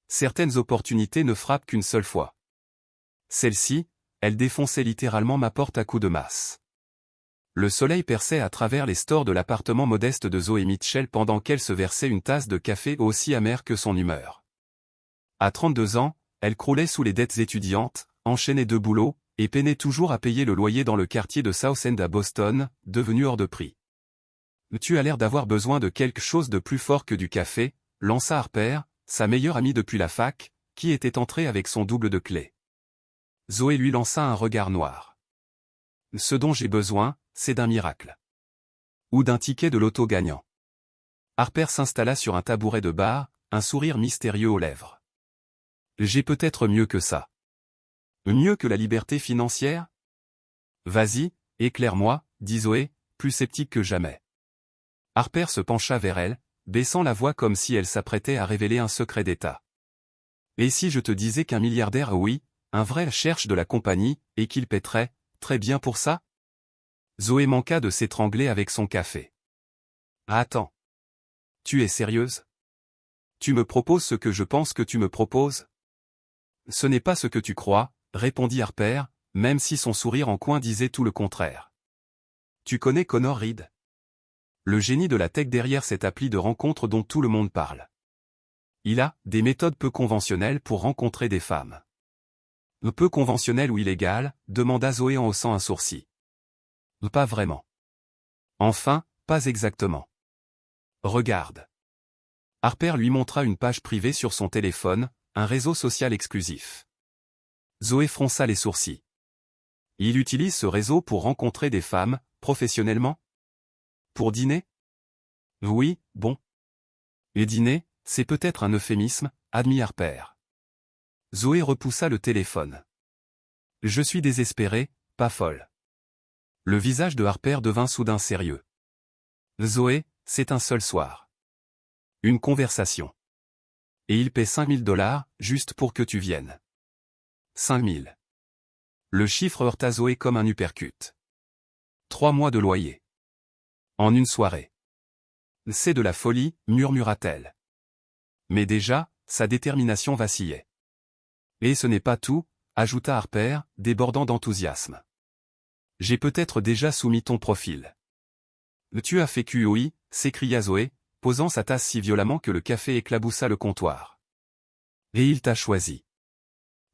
Certaines opportunités ne frappent qu'une seule fois. Celle-ci, elle défonçait littéralement ma porte à coups de masse. Le soleil perçait à travers les stores de l'appartement modeste de Zoé Mitchell pendant qu'elle se versait une tasse de café aussi amère que son humeur. À 32 ans, elle croulait sous les dettes étudiantes, enchaînait 2 boulots, et peinait toujours à payer le loyer dans le quartier de South End à Boston, devenu hors de prix. « Tu as l'air d'avoir besoin de quelque chose de plus fort que du café », lança Harper, sa meilleure amie depuis la fac, qui était entrée avec son double de clés. Zoé lui lança un regard noir. « Ce dont j'ai besoin, c'est d'un miracle. Ou d'un ticket de loto gagnant. » Harper s'installa sur un tabouret de bar, un sourire mystérieux aux lèvres. « J'ai peut-être mieux que ça. » Mieux que la liberté financière? Vas-y, éclaire-moi, dit Zoé, plus sceptique que jamais. Harper se pencha vers elle, baissant la voix comme si elle s'apprêtait à révéler un secret d'État. Et si je te disais qu'un milliardaire, oui, un vrai cherche de la compagnie, et qu'il paie très bien pour ça? Zoé manqua de s'étrangler avec son café. Attends. Tu es sérieuse? Tu me proposes ce que je pense que tu me proposes? Ce n'est pas ce que tu crois, répondit Harper, même si son sourire en coin disait tout le contraire. Tu connais Connor Reed? Le génie de la tech derrière cette appli de rencontre dont tout le monde parle. Il a des méthodes peu conventionnelles pour rencontrer des femmes. Peu conventionnelles ou illégales? Demanda Zoé en haussant un sourcil. Pas vraiment. Enfin, pas exactement. Regarde. Harper lui montra une page privée sur son téléphone, un réseau social exclusif. Zoé fronça les sourcils. Il utilise ce réseau pour rencontrer des femmes, professionnellement? Pour dîner? Oui, bon. Et dîner, c'est peut-être un euphémisme, admit Harper. Zoé repoussa le téléphone. Je suis désespérée, pas folle. Le visage de Harper devint soudain sérieux. Zoé, c'est un seul soir. Une conversation. Et il paie $5 000, juste pour que tu viennes. 5000. Le chiffre heurta Zoé comme un uppercut. 3 mois de loyer. En une soirée. C'est de la folie, murmura-t-elle. Mais déjà, sa détermination vacillait. Et ce n'est pas tout, ajouta Harper, débordant d'enthousiasme. J'ai peut-être déjà soumis ton profil. Tu as fait QOI, s'écria Zoé, posant sa tasse si violemment que le café éclaboussa le comptoir. Et il t'a choisi.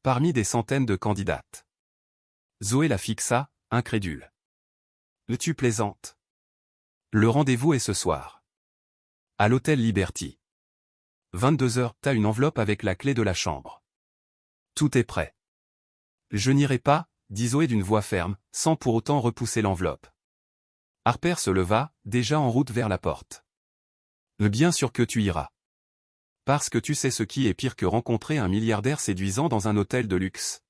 Parmi des centaines de candidates. Zoé la fixa, incrédule. Tu plaisantes. Le rendez-vous est ce soir. À l'hôtel Liberty. 22h, t'as une enveloppe avec la clé de la chambre. Tout est prêt. Je n'irai pas, dit Zoé d'une voix ferme, sans pour autant repousser l'enveloppe. Harper se leva, déjà en route vers la porte. Bien sûr que tu iras. Parce que tu sais ce qui est pire que rencontrer un milliardaire séduisant dans un hôtel de luxe.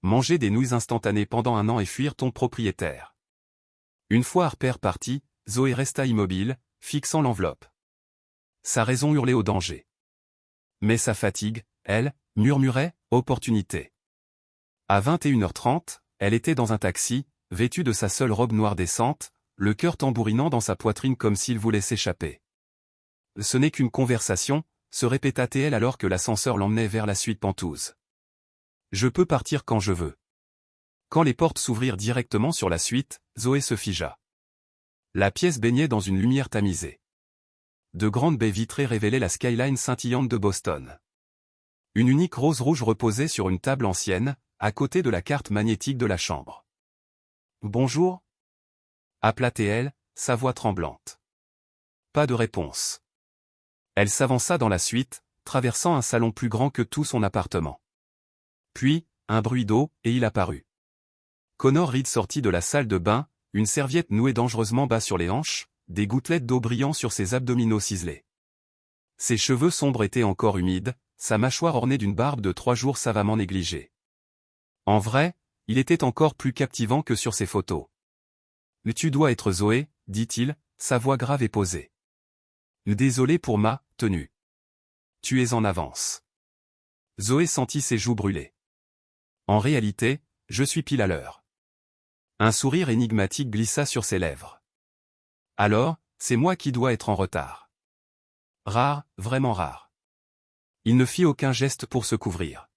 Manger des nouilles instantanées pendant 1 an et fuir ton propriétaire. Une fois Harper parti, Zoé resta immobile, fixant l'enveloppe. Sa raison hurlait au danger. Mais sa fatigue, elle, murmurait, opportunité. À 21h30, elle était dans un taxi, vêtue de sa seule robe noire décente, le cœur tambourinant dans sa poitrine comme s'il voulait s'échapper. Ce n'est qu'une conversation, se répéta-t-elle alors que l'ascenseur l'emmenait vers la suite Pentouse. Je peux partir quand je veux. Quand les portes s'ouvrirent directement sur la suite, Zoé se figea. La pièce baignait dans une lumière tamisée. De grandes baies vitrées révélaient la skyline scintillante de Boston. Une unique rose rouge reposait sur une table ancienne, à côté de la carte magnétique de la chambre. « Bonjour » appela-t-elle, sa voix tremblante. Pas de réponse. Elle s'avança dans la suite, traversant un salon plus grand que tout son appartement. Puis, un bruit d'eau, et il apparut. Connor Reed sortit de la salle de bain, une serviette nouée dangereusement bas sur les hanches, des gouttelettes d'eau brillant sur ses abdominaux ciselés. Ses cheveux sombres étaient encore humides, sa mâchoire ornée d'une barbe de 3 jours savamment négligée. En vrai, il était encore plus captivant que sur ses photos. « Tu dois être Zoé, dit-il, sa voix grave et posée. Désolé pour ma tenue. Tu es en avance. Zoé sentit ses joues brûler. En réalité, je suis pile à l'heure. Un sourire énigmatique glissa sur ses lèvres. Alors, c'est moi qui dois être en retard. Rare, vraiment rare. Il ne fit aucun geste pour se couvrir.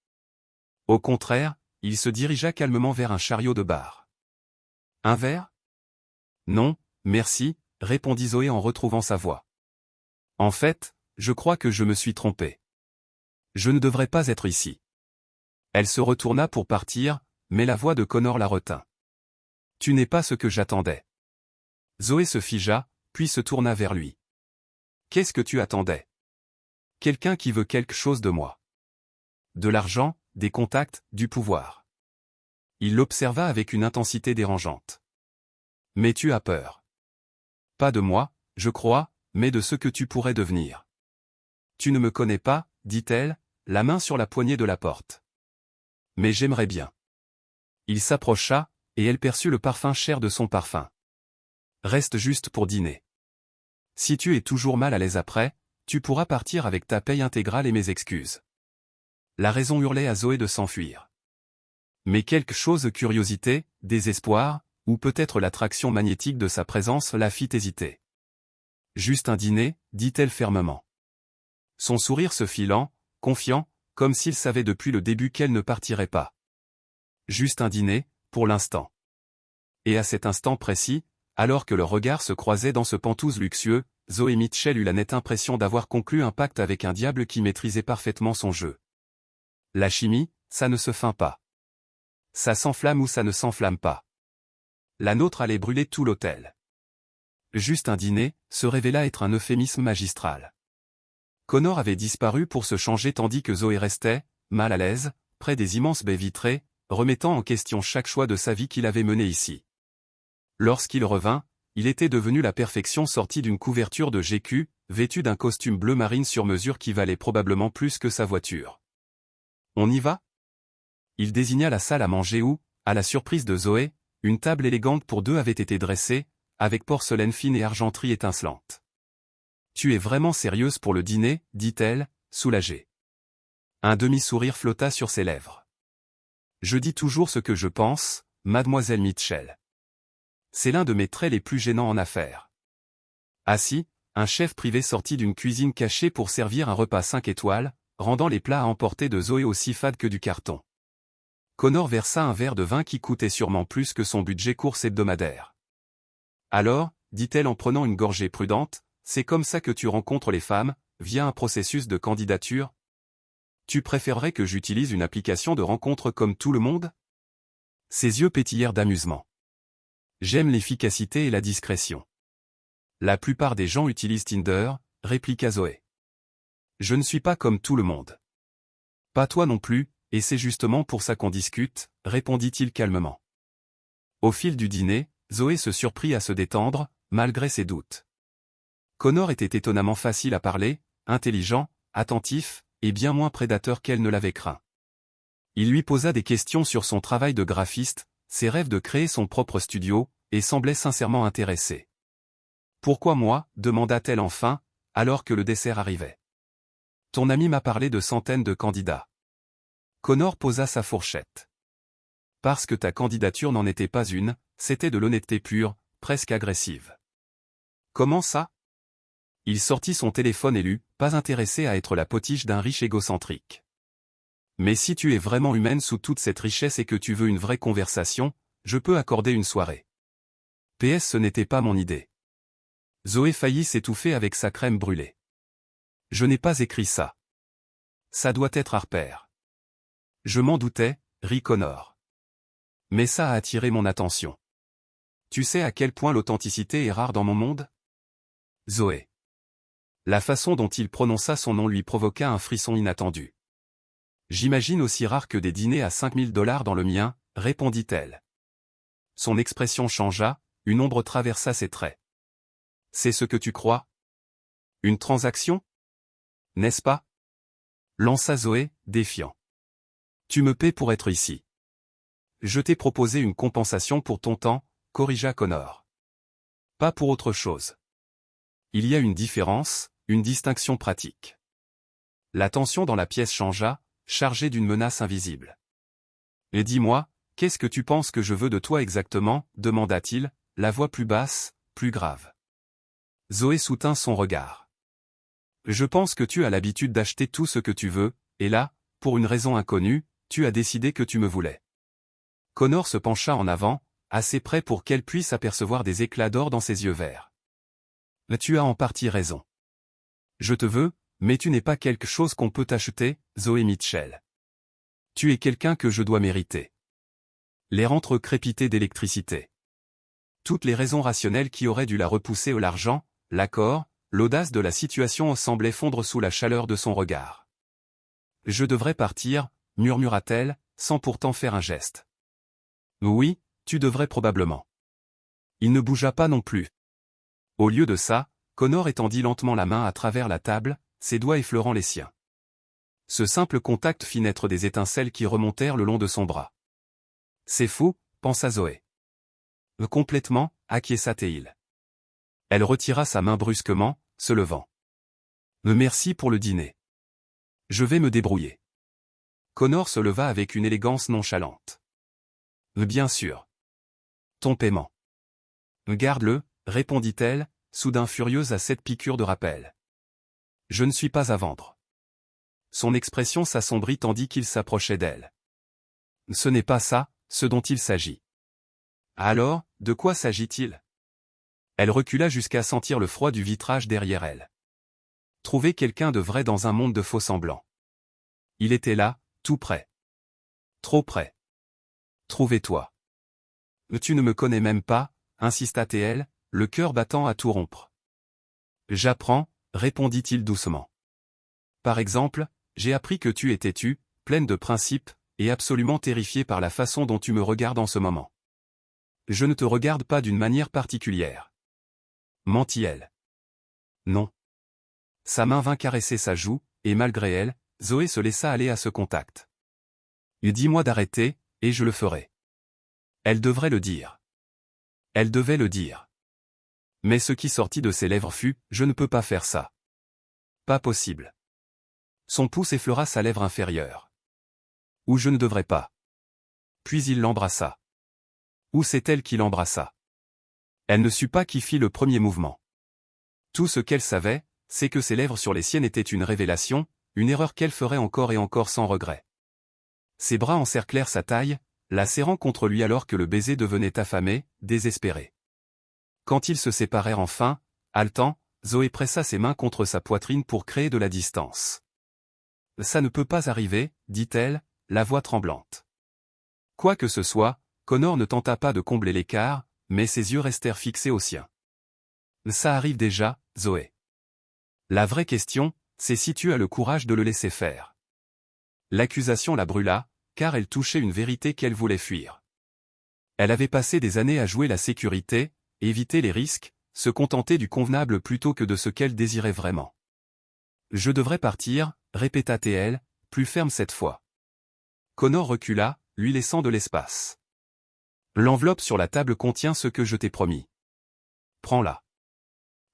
Au contraire, il se dirigea calmement vers un chariot de bar. Un verre? Non, merci, répondit Zoé en retrouvant sa voix. En fait, je crois que je me suis trompée. Je ne devrais pas être ici. Elle se retourna pour partir, mais la voix de Connor la retint. Tu n'es pas ce que j'attendais. Zoé se figea, puis se tourna vers lui. Qu'est-ce que tu attendais? Quelqu'un qui veut quelque chose de moi. De l'argent, des contacts, du pouvoir. Il l'observa avec une intensité dérangeante. Mais tu as peur. Pas de moi, je crois, mais de ce que tu pourrais devenir. Tu ne me connais pas, dit-elle, la main sur la poignée de la porte. Mais j'aimerais bien. Il s'approcha, et elle perçut le parfum cher de son parfum. Reste juste pour dîner. Si tu es toujours mal à l'aise après, tu pourras partir avec ta paye intégrale et mes excuses. La raison hurlait à Zoé de s'enfuir. Mais quelque chose de curiosité, désespoir, ou peut-être l'attraction magnétique de sa présence la fit hésiter. Juste un dîner, dit-elle fermement. Son sourire se fit lent, confiant, comme s'il savait depuis le début qu'elle ne partirait pas. Juste un dîner, pour l'instant. Et à cet instant précis, alors que leurs regards se croisaient dans ce penthouse luxueux, Zoé Mitchell eut la nette impression d'avoir conclu un pacte avec un diable qui maîtrisait parfaitement son jeu. La chimie, ça ne se feint pas. Ça s'enflamme ou ça ne s'enflamme pas. La nôtre allait brûler tout l'hôtel. Juste un dîner, se révéla être un euphémisme magistral. Connor avait disparu pour se changer tandis que Zoé restait, mal à l'aise, près des immenses baies vitrées, remettant en question chaque choix de sa vie qu'il avait mené ici. Lorsqu'il revint, il était devenu la perfection sortie d'une couverture de GQ, vêtu d'un costume bleu marine sur mesure qui valait probablement plus que sa voiture. On y va? Il désigna la salle à manger où, à la surprise de Zoé, une table élégante pour deux avait été dressée, avec porcelaine fine et argenterie étincelante. Tu es vraiment sérieuse pour le dîner, dit-elle, soulagée. Un demi-sourire flotta sur ses lèvres. Je dis toujours ce que je pense, mademoiselle Mitchell. C'est l'un de mes traits les plus gênants en affaires. Assis, un chef privé sortit d'une cuisine cachée pour servir un repas 5 étoiles, rendant les plats à emporter de Zoé aussi fades que du carton. Connor versa un verre de vin qui coûtait sûrement plus que son budget course hebdomadaire. Alors, dit-elle en prenant une gorgée prudente, c'est comme ça que tu rencontres les femmes, via un processus de candidature? Tu préférerais que j'utilise une application de rencontre comme tout le monde? Ses yeux pétillèrent d'amusement. J'aime l'efficacité et la discrétion. La plupart des gens utilisent Tinder, répliqua Zoé. Je ne suis pas comme tout le monde. Pas toi non plus, et c'est justement pour ça qu'on discute, répondit-il calmement. Au fil du dîner, Zoé se surprit à se détendre, malgré ses doutes. Connor était étonnamment facile à parler, intelligent, attentif, et bien moins prédateur qu'elle ne l'avait craint. Il lui posa des questions sur son travail de graphiste, ses rêves de créer son propre studio, et semblait sincèrement intéressé. Pourquoi moi, demanda-t-elle enfin, alors que le dessert arrivait. Ton ami m'a parlé de centaines de candidats. Connor posa sa fourchette. Parce que ta candidature n'en était pas une, c'était de l'honnêteté pure, presque agressive. Comment ça? Il sortit son téléphone et lut, pas intéressé à être la potiche d'un riche égocentrique. Mais si tu es vraiment humaine sous toute cette richesse et que tu veux une vraie conversation, je peux accorder une soirée. PS, ce n'était pas mon idée. Zoé faillit s'étouffer avec sa crème brûlée. Je n'ai pas écrit ça. Ça doit être Harper. Je m'en doutais, rit Connor. Mais ça a attiré mon attention. Tu sais à quel point l'authenticité est rare dans mon monde? Zoé. La façon dont il prononça son nom lui provoqua un frisson inattendu. J'imagine aussi rare que des dîners à $5000 dans le mien, répondit-elle. Son expression changea, une ombre traversa ses traits. C'est ce que tu crois? Une transaction? N'est-ce pas? Lança Zoé, défiant. Tu me paies pour être ici. Je t'ai proposé une compensation pour ton temps, corrigea Connor. Pas pour autre chose. Il y a une différence, une distinction pratique. La tension dans la pièce changea, chargée d'une menace invisible. Et dis-moi, qu'est-ce que tu penses que je veux de toi exactement, demanda-t-il, la voix plus basse, plus grave. Zoé soutint son regard. Je pense que tu as l'habitude d'acheter tout ce que tu veux, et là, pour une raison inconnue, tu as décidé que tu me voulais. Connor se pencha en avant, assez près pour qu'elle puisse apercevoir des éclats d'or dans ses yeux verts. Tu as en partie raison. Je te veux, mais tu n'es pas quelque chose qu'on peut acheter, Zoé Mitchell. Tu es quelqu'un que je dois mériter. L'air entre crépité d'électricité. Toutes les raisons rationnelles qui auraient dû la repousser l'argent, l'accord, l'audace de la situation semblaient fondre sous la chaleur de son regard. Je devrais partir, murmura-t-elle, sans pourtant faire un geste. Oui, tu devrais probablement. Il ne bougea pas non plus. Au lieu de ça, Connor étendit lentement la main à travers la table, ses doigts effleurant les siens. Ce simple contact fit naître des étincelles qui remontèrent le long de son bras. C'est fou, pensa Zoé. Complètement, acquiesça-t-il. Elle retira sa main brusquement, se levant. Merci pour le dîner. Je vais me débrouiller. Connor se leva avec une élégance nonchalante. Bien sûr. Ton paiement. Garde-le, répondit-elle, soudain furieuse à cette piqûre de rappel. Je ne suis pas à vendre. Son expression s'assombrit tandis qu'il s'approchait d'elle. Ce n'est pas ça, ce dont il s'agit. Alors, de quoi s'agit-il? Elle recula jusqu'à sentir le froid du vitrage derrière elle. Trouver quelqu'un de vrai dans un monde de faux-semblants. Il était là, tout près. Trop près. Trouvez-toi. Tu ne me connais même pas, insista-t-elle, le cœur battant à tout rompre. J'apprends, répondit-il doucement. Par exemple, j'ai appris que tu es têtue, pleine de principes, et absolument terrifiée par la façon dont tu me regardes en ce moment. Je ne te regarde pas d'une manière particulière. Mentit-elle. Non. Sa main vint caresser sa joue, et malgré elle, Zoé se laissa aller à ce contact. Dis-moi d'arrêter, et je le ferai. Elle devrait le dire. Elle devait le dire. Mais ce qui sortit de ses lèvres fut « Je ne peux pas faire ça. » Pas possible. Son pouce effleura sa lèvre inférieure. Ou je ne devrais pas. Puis il l'embrassa. Ou c'est elle qui l'embrassa. Elle ne sut pas qui fit le premier mouvement. Tout ce qu'elle savait, c'est que ses lèvres sur les siennes étaient une révélation, une erreur qu'elle ferait encore et encore sans regret. Ses bras encerclèrent sa taille, la serrant contre lui alors que le baiser devenait affamé, désespéré. Quand ils se séparèrent enfin, haletant, Zoé pressa ses mains contre sa poitrine pour créer de la distance. « Ça ne peut pas arriver, dit-elle, la voix tremblante. Quoi que ce soit, Connor ne tenta pas de combler l'écart, mais ses yeux restèrent fixés aux siens. « Ça arrive déjà, Zoé. La vraie question, c'est si tu as le courage de le laisser faire. » L'accusation la brûla, car elle touchait une vérité qu'elle voulait fuir. Elle avait passé des années à jouer la sécurité, éviter les risques, se contenter du convenable plutôt que de ce qu'elle désirait vraiment. « Je devrais partir, répéta-t-elle, plus ferme cette fois. Connor recula, lui laissant de l'espace. L'enveloppe sur la table contient ce que je t'ai promis. Prends-la.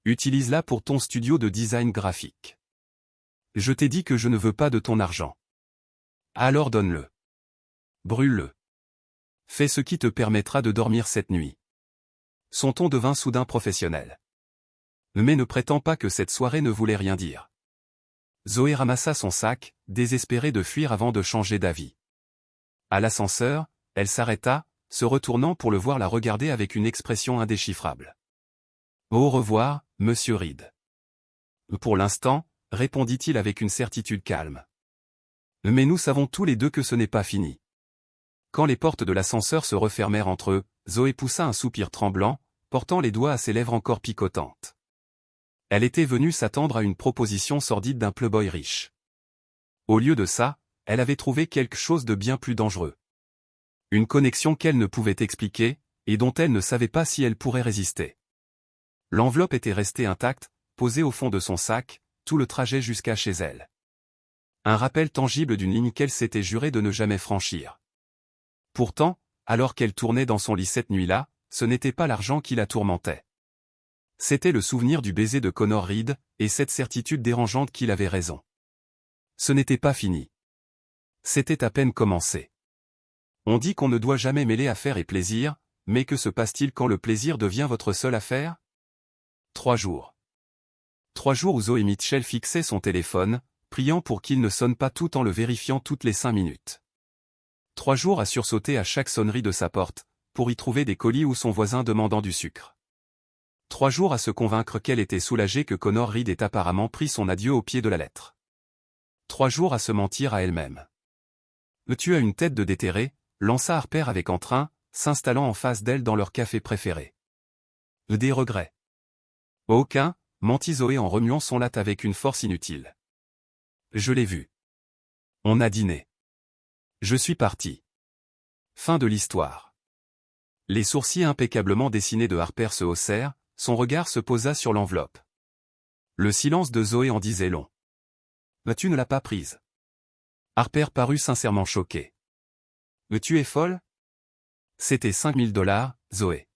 Utilise-la pour ton studio de design graphique. Je t'ai dit que je ne veux pas de ton argent. Alors donne-le. Brûle-le. Fais ce qui te permettra de dormir cette nuit. Son ton devint soudain professionnel. Mais ne prétends pas que cette soirée ne voulait rien dire. Zoé ramassa son sac, désespérée de fuir avant de changer d'avis. À l'ascenseur, elle s'arrêta, se retournant pour le voir la regarder avec une expression indéchiffrable. Au revoir, monsieur Reed. Pour l'instant, répondit-il avec une certitude calme. Mais nous savons tous les deux que ce n'est pas fini. Quand les portes de l'ascenseur se refermèrent entre eux, Zoé poussa un soupir tremblant, portant les doigts à ses lèvres encore picotantes. Elle était venue s'attendre à une proposition sordide d'un playboy riche. Au lieu de ça, elle avait trouvé quelque chose de bien plus dangereux. Une connexion qu'elle ne pouvait expliquer, et dont elle ne savait pas si elle pourrait résister. L'enveloppe était restée intacte, posée au fond de son sac, tout le trajet jusqu'à chez elle. Un rappel tangible d'une ligne qu'elle s'était juré de ne jamais franchir. Pourtant, alors qu'elle tournait dans son lit cette nuit-là, ce n'était pas l'argent qui la tourmentait. C'était le souvenir du baiser de Connor Reed, et cette certitude dérangeante qu'il avait raison. Ce n'était pas fini. C'était à peine commencé. On dit qu'on ne doit jamais mêler affaire et plaisir, mais que se passe-t-il quand le plaisir devient votre seule affaire? 3 jours. 3 jours où Zoé Mitchell fixait son téléphone, priant pour qu'il ne sonne pas tout en le vérifiant toutes les 5 minutes. 3 jours à sursauter à chaque sonnerie de sa porte, pour y trouver des colis ou son voisin demandant du sucre. 3 jours à se convaincre qu'elle était soulagée que Connor Reed ait apparemment pris son adieu au pied de la lettre. 3 jours à se mentir à elle-même. Tu as une tête de déterré, lança Harper avec entrain, s'installant en face d'elle dans leur café préféré. Des regrets. Aucun, mentit Zoé en remuant son latte avec une force inutile. Je l'ai vu. On a dîné. Je suis parti. Fin de l'histoire. Les sourcils impeccablement dessinés de Harper se haussèrent, son regard se posa sur l'enveloppe. Le silence de Zoé en disait long. Tu ne l'as pas prise. Harper parut sincèrement choqué. Tu es folle? C'était $5 000, Zoé.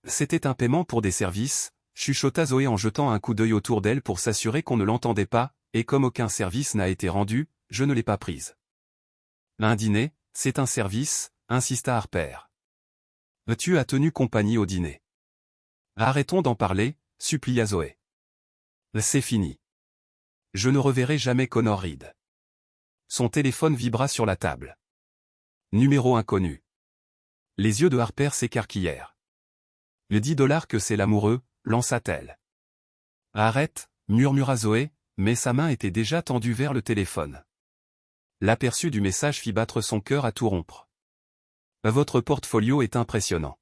C'était un paiement pour des services, chuchota Zoé en jetant un coup d'œil autour d'elle pour s'assurer qu'on ne l'entendait pas, et comme aucun service n'a été rendu, je ne l'ai pas prise. Un dîner, c'est un service, insista Harper. Tu as tenu compagnie au dîner. Arrêtons d'en parler, supplia Zoé. C'est fini. Je ne reverrai jamais Connor Reed. Son téléphone vibra sur la table. Numéro inconnu. Les yeux de Harper s'écarquillèrent. Le $10 que c'est l'amoureux, lança-t-elle. Arrête, murmura Zoé, mais sa main était déjà tendue vers le téléphone. L'aperçu du message fit battre son cœur à tout rompre. Votre portfolio est impressionnant.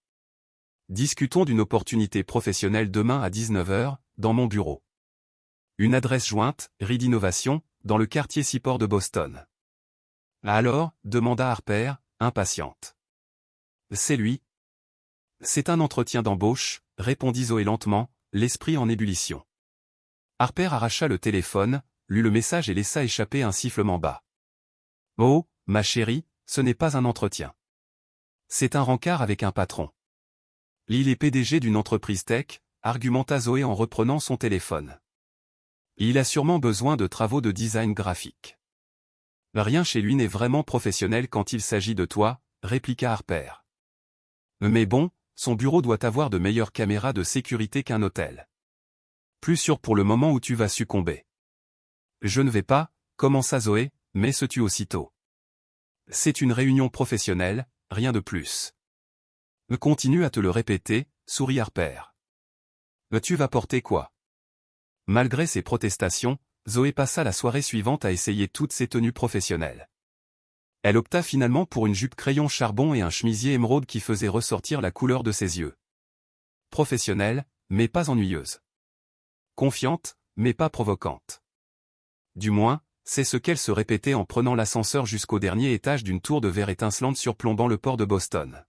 Discutons d'une opportunité professionnelle demain à 19 h, dans mon bureau. Une adresse jointe, Reed Innovation, dans le quartier Seaport de Boston. Alors, demanda Harper, impatiente. C'est lui. C'est un entretien d'embauche, répondit Zoé lentement, l'esprit en ébullition. Harper arracha le téléphone, lut le message et laissa échapper un sifflement bas. Oh, ma chérie, ce n'est pas un entretien. C'est un rencard avec un patron. Il est PDG d'une entreprise tech, argumenta Zoé en reprenant son téléphone. Il a sûrement besoin de travaux de design graphique. Rien chez lui n'est vraiment professionnel quand il s'agit de toi, répliqua Harper. Mais bon, son bureau doit avoir de meilleures caméras de sécurité qu'un hôtel. Plus sûr pour le moment où tu vas succomber. Je ne vais pas, commença Zoé, mais se tut aussitôt. C'est une réunion professionnelle, rien de plus. Continue à te le répéter, sourit Harper. Tu vas porter quoi? Malgré ses protestations, Zoé passa la soirée suivante à essayer toutes ses tenues professionnelles. Elle opta finalement pour une jupe crayon charbon et un chemisier émeraude qui faisait ressortir la couleur de ses yeux. Professionnelle, mais pas ennuyeuse. Confiante, mais pas provocante. Du moins, c'est ce qu'elle se répétait en prenant l'ascenseur jusqu'au dernier étage d'une tour de verre étincelante surplombant le port de Boston.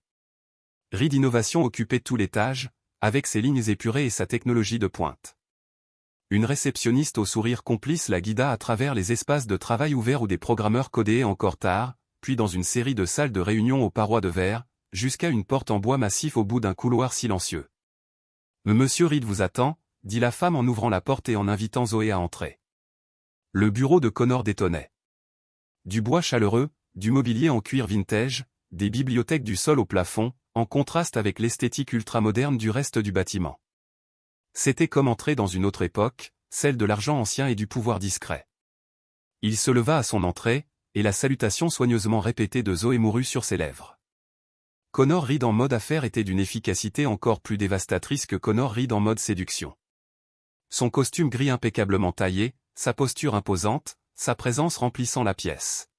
Reed Innovation occupait tout l'étage, avec ses lignes épurées et sa technologie de pointe. Une réceptionniste au sourire complice la guida à travers les espaces de travail ouverts où des programmeurs codaient encore tard, puis dans une série de salles de réunion aux parois de verre, jusqu'à une porte en bois massif au bout d'un couloir silencieux. Monsieur Reed vous attend, dit la femme en ouvrant la porte et en invitant Zoé à entrer. Le bureau de Connor détonnait. Du bois chaleureux, du mobilier en cuir vintage, des bibliothèques du sol au plafond, en contraste avec l'esthétique ultramoderne du reste du bâtiment. C'était comme entrer dans une autre époque, celle de l'argent ancien et du pouvoir discret. Il se leva à son entrée, et la salutation soigneusement répétée de Zoé mourut sur ses lèvres. Connor Reed en mode affaires était d'une efficacité encore plus dévastatrice que Connor Reed en mode séduction. Son costume gris impeccablement taillé, sa posture imposante, sa présence remplissant la pièce.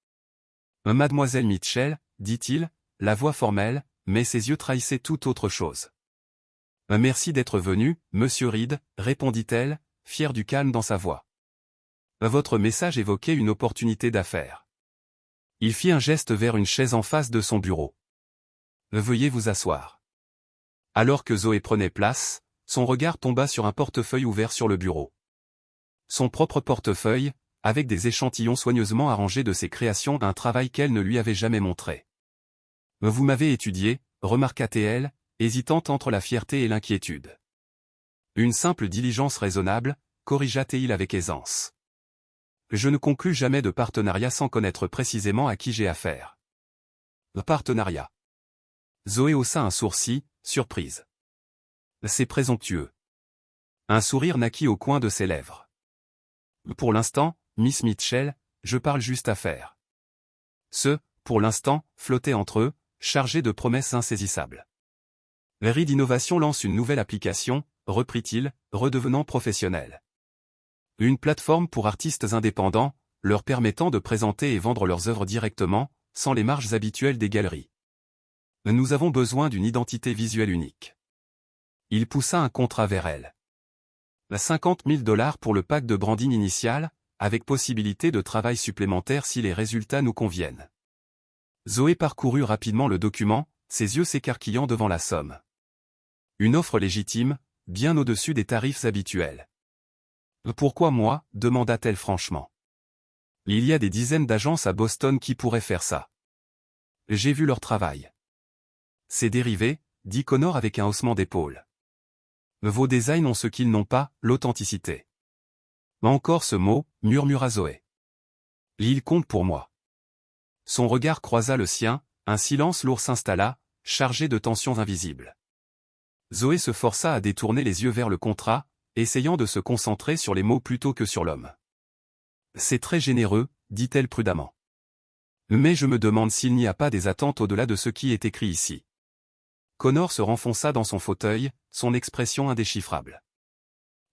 Mademoiselle Mitchell, dit-il, la voix formelle, mais ses yeux trahissaient toute autre chose. Merci d'être venu, monsieur Reed, répondit-elle, fière du calme dans sa voix. Votre message évoquait une opportunité d'affaires. Il fit un geste vers une chaise en face de son bureau. Veuillez vous asseoir. Alors que Zoé prenait place, son regard tomba sur un portefeuille ouvert sur le bureau. Son propre portefeuille, avec des échantillons soigneusement arrangés de ses créations, un travail qu'elle ne lui avait jamais montré. Vous m'avez étudié, remarqua-t-elle, hésitante entre la fierté et l'inquiétude. Une simple diligence raisonnable, corrigea-t-il avec aisance. Je ne conclus jamais de partenariat sans connaître précisément à qui j'ai affaire. Partenariat. Zoé haussa un sourcil, surprise. C'est présomptueux. Un sourire naquit au coin de ses lèvres. Pour l'instant, Miss Mitchell, je parle juste affaires. Pour l'instant, flottait entre eux, chargé de promesses insaisissables. Reed Innovation lance une nouvelle application, reprit-il, redevenant professionnel. Une plateforme pour artistes indépendants, leur permettant de présenter et vendre leurs œuvres directement, sans les marges habituelles des galeries. Nous avons besoin d'une identité visuelle unique. Il poussa un contrat vers elle. 50 000 $ pour le pack de branding initial, avec possibilité de travail supplémentaire si les résultats nous conviennent. Zoé parcourut rapidement le document, ses yeux s'écarquillant devant la somme. Une offre légitime, bien au-dessus des tarifs habituels. Pourquoi moi, demanda-t-elle franchement. Il y a des dizaines d'agences à Boston qui pourraient faire ça. J'ai vu leur travail. C'est dérivé, dit Connor avec un haussement d'épaule. Vos designs ont ce qu'ils n'ont pas, l'authenticité. Encore ce mot, murmura Zoé. Il compte pour moi. Son regard croisa le sien, un silence lourd s'installa, chargé de tensions invisibles. Zoé se força à détourner les yeux vers le contrat, essayant de se concentrer sur les mots plutôt que sur l'homme. C'est très généreux, dit-elle prudemment. Mais je me demande s'il n'y a pas des attentes au-delà de ce qui est écrit ici. Connor se renfonça dans son fauteuil, son expression indéchiffrable.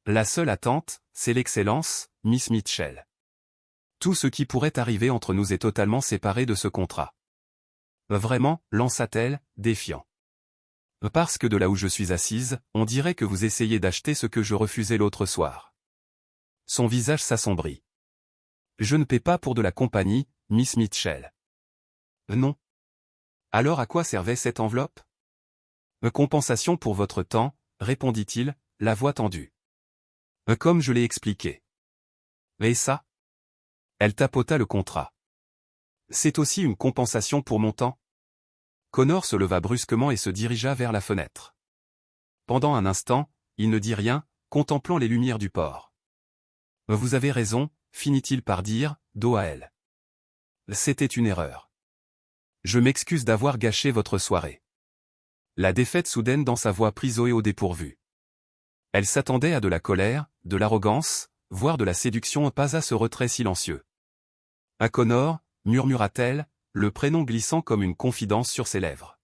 La seule attente, c'est l'excellence, Miss Mitchell. Tout ce qui pourrait arriver entre nous est totalement séparé de ce contrat. Vraiment, lança-t-elle, défiant. Parce que de là où je suis assise, on dirait que vous essayez d'acheter ce que je refusais l'autre soir. Son visage s'assombrit. Je ne paie pas pour de la compagnie, Miss Mitchell. Non. Alors à quoi servait cette enveloppe? Compensation pour votre temps, répondit-il, la voix tendue. Comme je l'ai expliqué. Et ça? Elle tapota le contrat. C'est aussi une compensation pour mon temps? Connor se leva brusquement et se dirigea vers la fenêtre. Pendant un instant, il ne dit rien, contemplant les lumières du port. Vous avez raison, finit-il par dire, dos à elle. C'était une erreur. Je m'excuse d'avoir gâché votre soirée. La défaite soudaine dans sa voix prit Zoé au dépourvu. Elle s'attendait à de la colère, de l'arrogance, voire de la séduction, pas à ce retrait silencieux. À Connor, murmura-t-elle, le prénom glissant comme une confidence sur ses lèvres.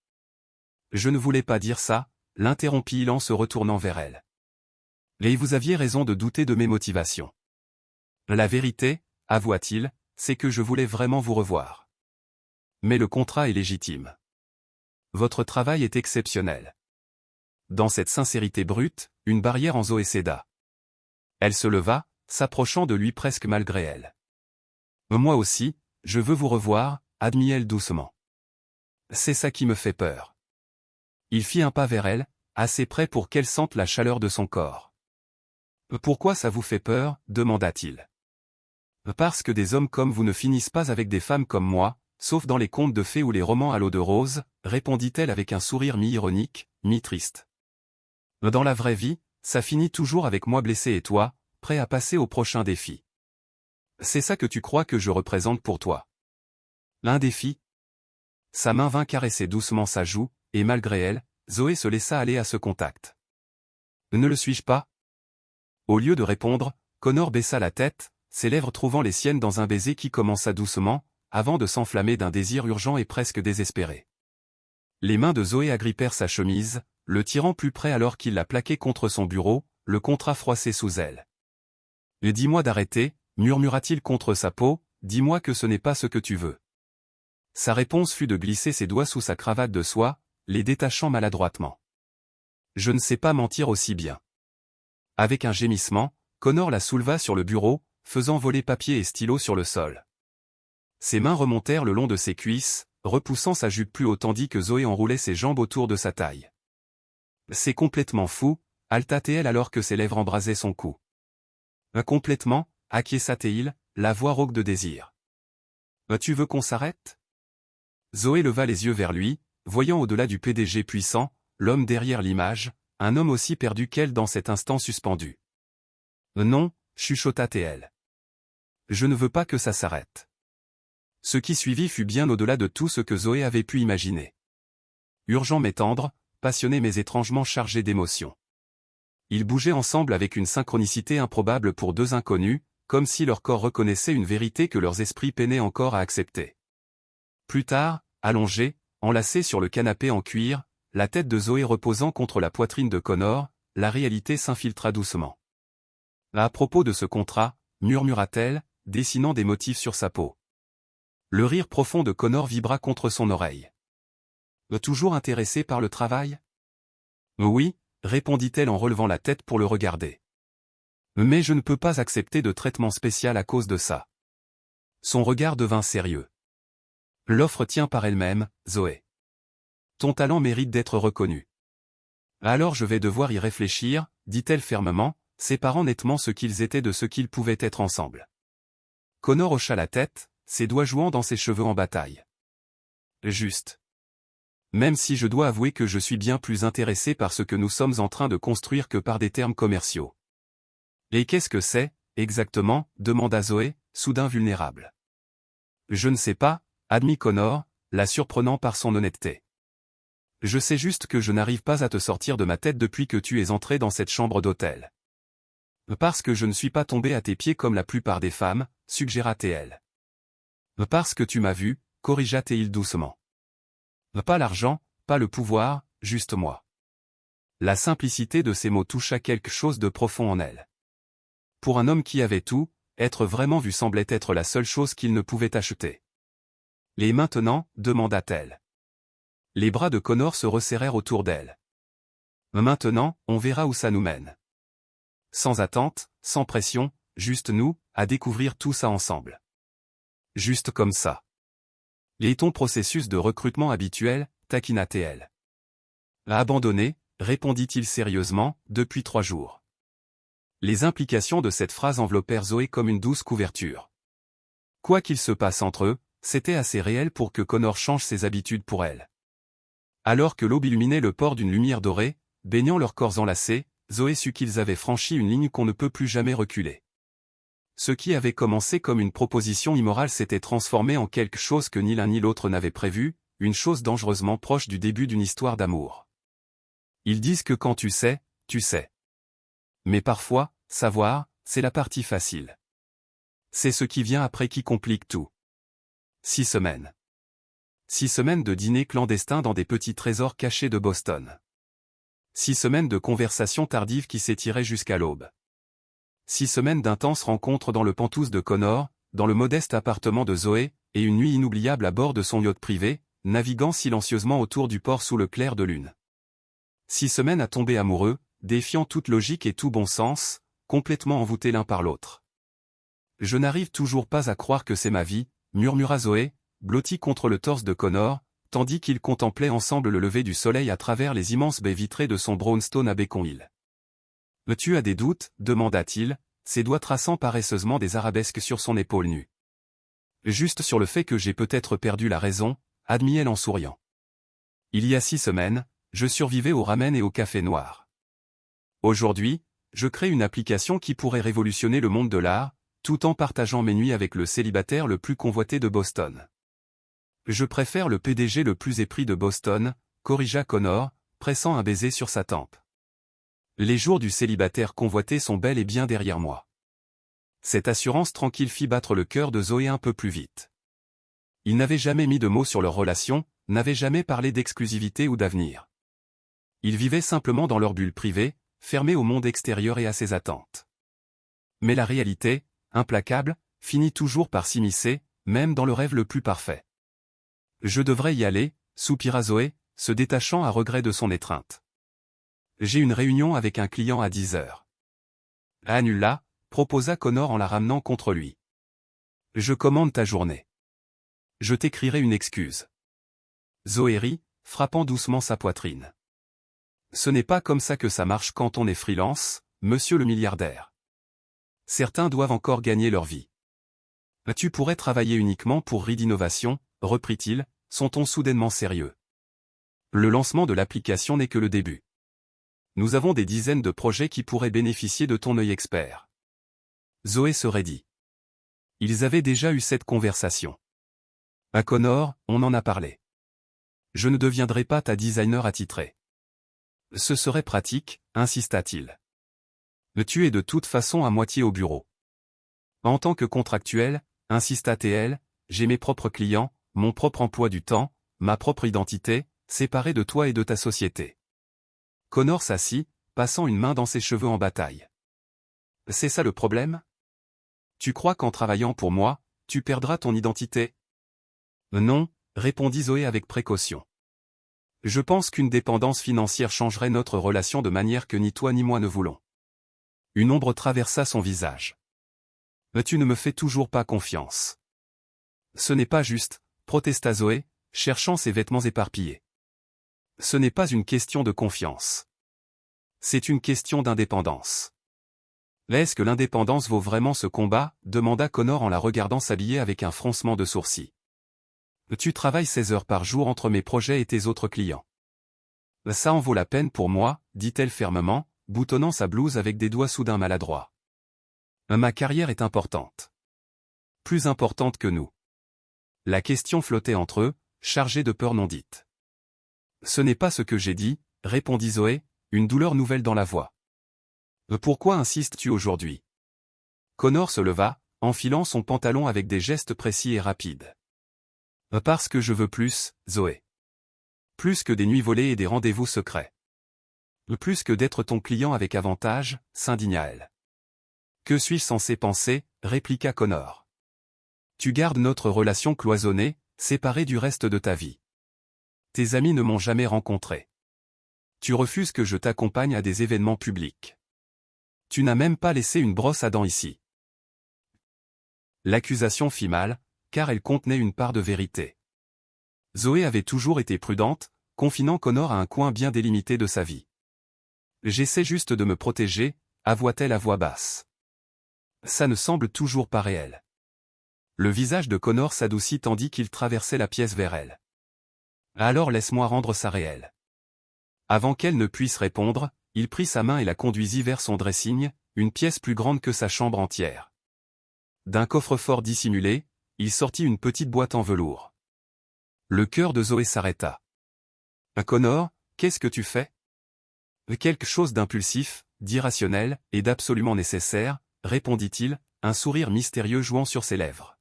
Je ne voulais pas dire ça, l'interrompit-il en se retournant vers elle. Et vous aviez raison de douter de mes motivations. La vérité, avoua-t-il, c'est que je voulais vraiment vous revoir. Mais le contrat est légitime. Votre travail est exceptionnel. Dans cette sincérité brute, une barrière en Zoé céda. Elle se leva, s'approchant de lui presque malgré elle. Moi aussi, je veux vous revoir, admit-elle doucement. C'est ça qui me fait peur. Il fit un pas vers elle, assez près pour qu'elle sente la chaleur de son corps. Pourquoi ça vous fait peur, demanda-t-il. Parce que des hommes comme vous ne finissent pas avec des femmes comme moi, sauf dans les contes de fées ou les romans à l'eau de rose, répondit-elle avec un sourire mi-ironique, mi-triste. Dans la vraie vie, ça finit toujours avec moi blessé et toi, prêt à passer au prochain défi. C'est ça que tu crois que je représente pour toi. Un défi? Sa main vint caresser doucement sa joue, et malgré elle, Zoé se laissa aller à ce contact. Ne le suis-je pas? Au lieu de répondre, Connor baissa la tête, ses lèvres trouvant les siennes dans un baiser qui commença doucement, avant de s'enflammer d'un désir urgent et presque désespéré. Les mains de Zoé agrippèrent sa chemise, le tirant plus près alors qu'il la plaquait contre son bureau, le contrat froissé sous elle. « Dis-moi d'arrêter, murmura-t-il contre sa peau, dis-moi que ce n'est pas ce que tu veux. » Sa réponse fut de glisser ses doigts sous sa cravate de soie, les détachant maladroitement. « Je ne sais pas mentir aussi bien. » Avec un gémissement, Connor la souleva sur le bureau, faisant voler papier et stylo sur le sol. Ses mains remontèrent le long de ses cuisses, repoussant sa jupe plus haut tandis que Zoé enroulait ses jambes autour de sa taille. « C'est complètement fou, halta-t-elle alors que ses lèvres embrasaient son cou. « Complètement, acquiesça-t-il, la voix rauque de désir. « Tu veux qu'on s'arrête ?» Zoé leva les yeux vers lui, voyant au-delà du PDG puissant, l'homme derrière l'image, un homme aussi perdu qu'elle dans cet instant suspendu. « Non, chuchota-t-elle. Je ne veux pas que ça s'arrête. » Ce qui suivit fut bien au-delà de tout ce que Zoé avait pu imaginer. Urgent mais tendre, passionné mais étrangement chargé d'émotion. Ils bougeaient ensemble avec une synchronicité improbable pour deux inconnus, comme si leur corps reconnaissait une vérité que leurs esprits peinaient encore à accepter. Plus tard, allongés, enlacés sur le canapé en cuir, la tête de Zoé reposant contre la poitrine de Connor, la réalité s'infiltra doucement. À propos de ce contrat, murmura-t-elle, dessinant des motifs sur sa peau. Le rire profond de Connor vibra contre son oreille. Toujours intéressé par le travail? Oui, répondit-elle en relevant la tête pour le regarder. Mais je ne peux pas accepter de traitement spécial à cause de ça. Son regard devint sérieux. L'offre tient par elle-même, Zoé. Ton talent mérite d'être reconnu. Alors je vais devoir y réfléchir, dit-elle fermement, séparant nettement ce qu'ils étaient de ce qu'ils pouvaient être ensemble. Connor hocha la tête, ses doigts jouant dans ses cheveux en bataille. Juste. Même si je dois avouer que je suis bien plus intéressé par ce que nous sommes en train de construire que par des termes commerciaux. Et qu'est-ce que c'est, exactement, demanda Zoé, soudain vulnérable. Je ne sais pas, admit Connor, la surprenant par son honnêteté. Je sais juste que je n'arrive pas à te sortir de ma tête depuis que tu es entré dans cette chambre d'hôtel. Parce que je ne suis pas tombé à tes pieds comme la plupart des femmes, suggéra-t-elle. Parce que tu m'as vu, corrigea-t-il doucement. Pas l'argent, pas le pouvoir, juste moi. La simplicité de ces mots toucha quelque chose de profond en elle. Pour un homme qui avait tout, être vraiment vu semblait être la seule chose qu'il ne pouvait acheter. Et maintenant, demanda-t-elle. Les bras de Connor se resserrèrent autour d'elle. Maintenant, on verra où ça nous mène. Sans attente, sans pression, juste nous, à découvrir tout ça ensemble. Juste comme ça. Et ton processus de recrutement habituel, taquina-t-elle. Abandonné, répondit-il sérieusement, depuis 3 jours. Les implications de cette phrase enveloppèrent Zoé comme une douce couverture. Quoi qu'il se passe entre eux, c'était assez réel pour que Connor change ses habitudes pour elle. Alors que l'aube illuminait le port d'une lumière dorée, baignant leurs corps enlacés, Zoé sut qu'ils avaient franchi une ligne qu'on ne peut plus jamais reculer. Ce qui avait commencé comme une proposition immorale s'était transformé en quelque chose que ni l'un ni l'autre n'avait prévu, une chose dangereusement proche du début d'une histoire d'amour. Ils disent que quand tu sais, tu sais. Mais parfois, savoir, c'est la partie facile. C'est ce qui vient après qui complique tout. 6 semaines. 6 semaines de dîners clandestins dans des petits trésors cachés de Boston. 6 semaines de conversations tardives qui s'étiraient jusqu'à l'aube. 6 semaines d'intenses rencontres dans le Penthouse de Connor, dans le modeste appartement de Zoé, et une nuit inoubliable à bord de son yacht privé, naviguant silencieusement autour du port sous le clair de lune. 6 semaines à tomber amoureux, défiant toute logique et tout bon sens, complètement envoûtés l'un par l'autre. Je n'arrive toujours pas à croire que c'est ma vie, murmura Zoé, blottie contre le torse de Connor, tandis qu'ils contemplaient ensemble le lever du soleil à travers les immenses baies vitrées de son brownstone à Beacon Hill. « Tu as des doutes ?» demanda-t-il, ses doigts traçant paresseusement des arabesques sur son épaule nue. « Juste sur le fait que j'ai peut-être perdu la raison, » admit-elle en souriant. « Il y a 6 semaines, je survivais au ramen et au café noir. Aujourd'hui, je crée une application qui pourrait révolutionner le monde de l'art, tout en partageant mes nuits avec le célibataire le plus convoité de Boston. Je préfère le PDG le plus épris de Boston, corrigea Connor, pressant un baiser sur sa tempe. Les jours du célibataire convoité sont bel et bien derrière moi. Cette assurance tranquille fit battre le cœur de Zoé un peu plus vite. Ils n'avaient jamais mis de mots sur leur relation, n'avaient jamais parlé d'exclusivité ou d'avenir. Ils vivaient simplement dans leur bulle privée, fermés au monde extérieur et à ses attentes. Mais la réalité, implacable, finit toujours par s'immiscer, même dans le rêve le plus parfait. Je devrais y aller, soupira Zoé, se détachant à regret de son étreinte. J'ai une réunion avec un client à 10 heures. Annule-la, proposa Connor en la ramenant contre lui. Je commande ta journée. Je t'écrirai une excuse. Zoé rit, frappant doucement sa poitrine. Ce n'est pas comme ça que ça marche quand on est freelance, monsieur le milliardaire. Certains doivent encore gagner leur vie. Tu pourrais travailler uniquement pour Reed Innovation, reprit-il, son ton soudainement sérieux. Le lancement de l'application n'est que le début. Nous avons des dizaines de projets qui pourraient bénéficier de ton œil expert. Zoé se raidit. Ils avaient déjà eu cette conversation. À Connor, on en a parlé. Je ne deviendrai pas ta designer attitrée. Ce serait pratique, insista-t-il. Tu es de toute façon à moitié au bureau. En tant que contractuel, insista TL, j'ai mes propres clients, mon propre emploi du temps, ma propre identité, séparée de toi et de ta société. Connor s'assit, passant une main dans ses cheveux en bataille. C'est ça le problème? Tu crois qu'en travaillant pour moi, tu perdras ton identité? Non, répondit Zoé avec précaution. Je pense qu'une dépendance financière changerait notre relation de manière que ni toi ni moi ne voulons. Une ombre traversa son visage. Tu ne me fais toujours pas confiance. Ce n'est pas juste, protesta Zoé, cherchant ses vêtements éparpillés. Ce n'est pas une question de confiance. C'est une question d'indépendance. Est-ce que l'indépendance vaut vraiment ce combat? Demanda Connor en la regardant s'habiller avec un froncement de sourcils. Tu travailles 16 heures par jour entre mes projets et tes autres clients. Ça en vaut la peine pour moi, dit-elle fermement, boutonnant sa blouse avec des doigts soudain maladroits. Ma carrière est importante. Plus importante que nous. La question flottait entre eux, chargée de peurs non dites. Ce n'est pas ce que j'ai dit, répondit Zoé, une douleur nouvelle dans la voix. Pourquoi insistes-tu aujourd'hui? Connor se leva, enfilant son pantalon avec des gestes précis et rapides. Parce que je veux plus, Zoé. Plus que des nuits volées et des rendez-vous secrets. Plus que d'être ton client avec avantage, s'indigna elle. Que suis-je censé penser, répliqua Connor. Tu gardes notre relation cloisonnée, séparée du reste de ta vie. Tes amis ne m'ont jamais rencontré. Tu refuses que je t'accompagne à des événements publics. Tu n'as même pas laissé une brosse à dents ici. L'accusation fit mal, car elle contenait une part de vérité. Zoé avait toujours été prudente, confinant Connor à un coin bien délimité de sa vie. J'essaie juste de me protéger, avoua-t-elle à voix basse. Ça ne semble toujours pas réel. Le visage de Connor s'adoucit tandis qu'il traversait la pièce vers elle. Alors laisse-moi rendre ça réel. Avant qu'elle ne puisse répondre, il prit sa main et la conduisit vers son dressing, une pièce plus grande que sa chambre entière. D'un coffre-fort dissimulé, il sortit une petite boîte en velours. Le cœur de Zoé s'arrêta. Connor, qu'est-ce que tu fais? Quelque chose d'impulsif, d'irrationnel, et d'absolument nécessaire, répondit-il, un sourire mystérieux jouant sur ses lèvres.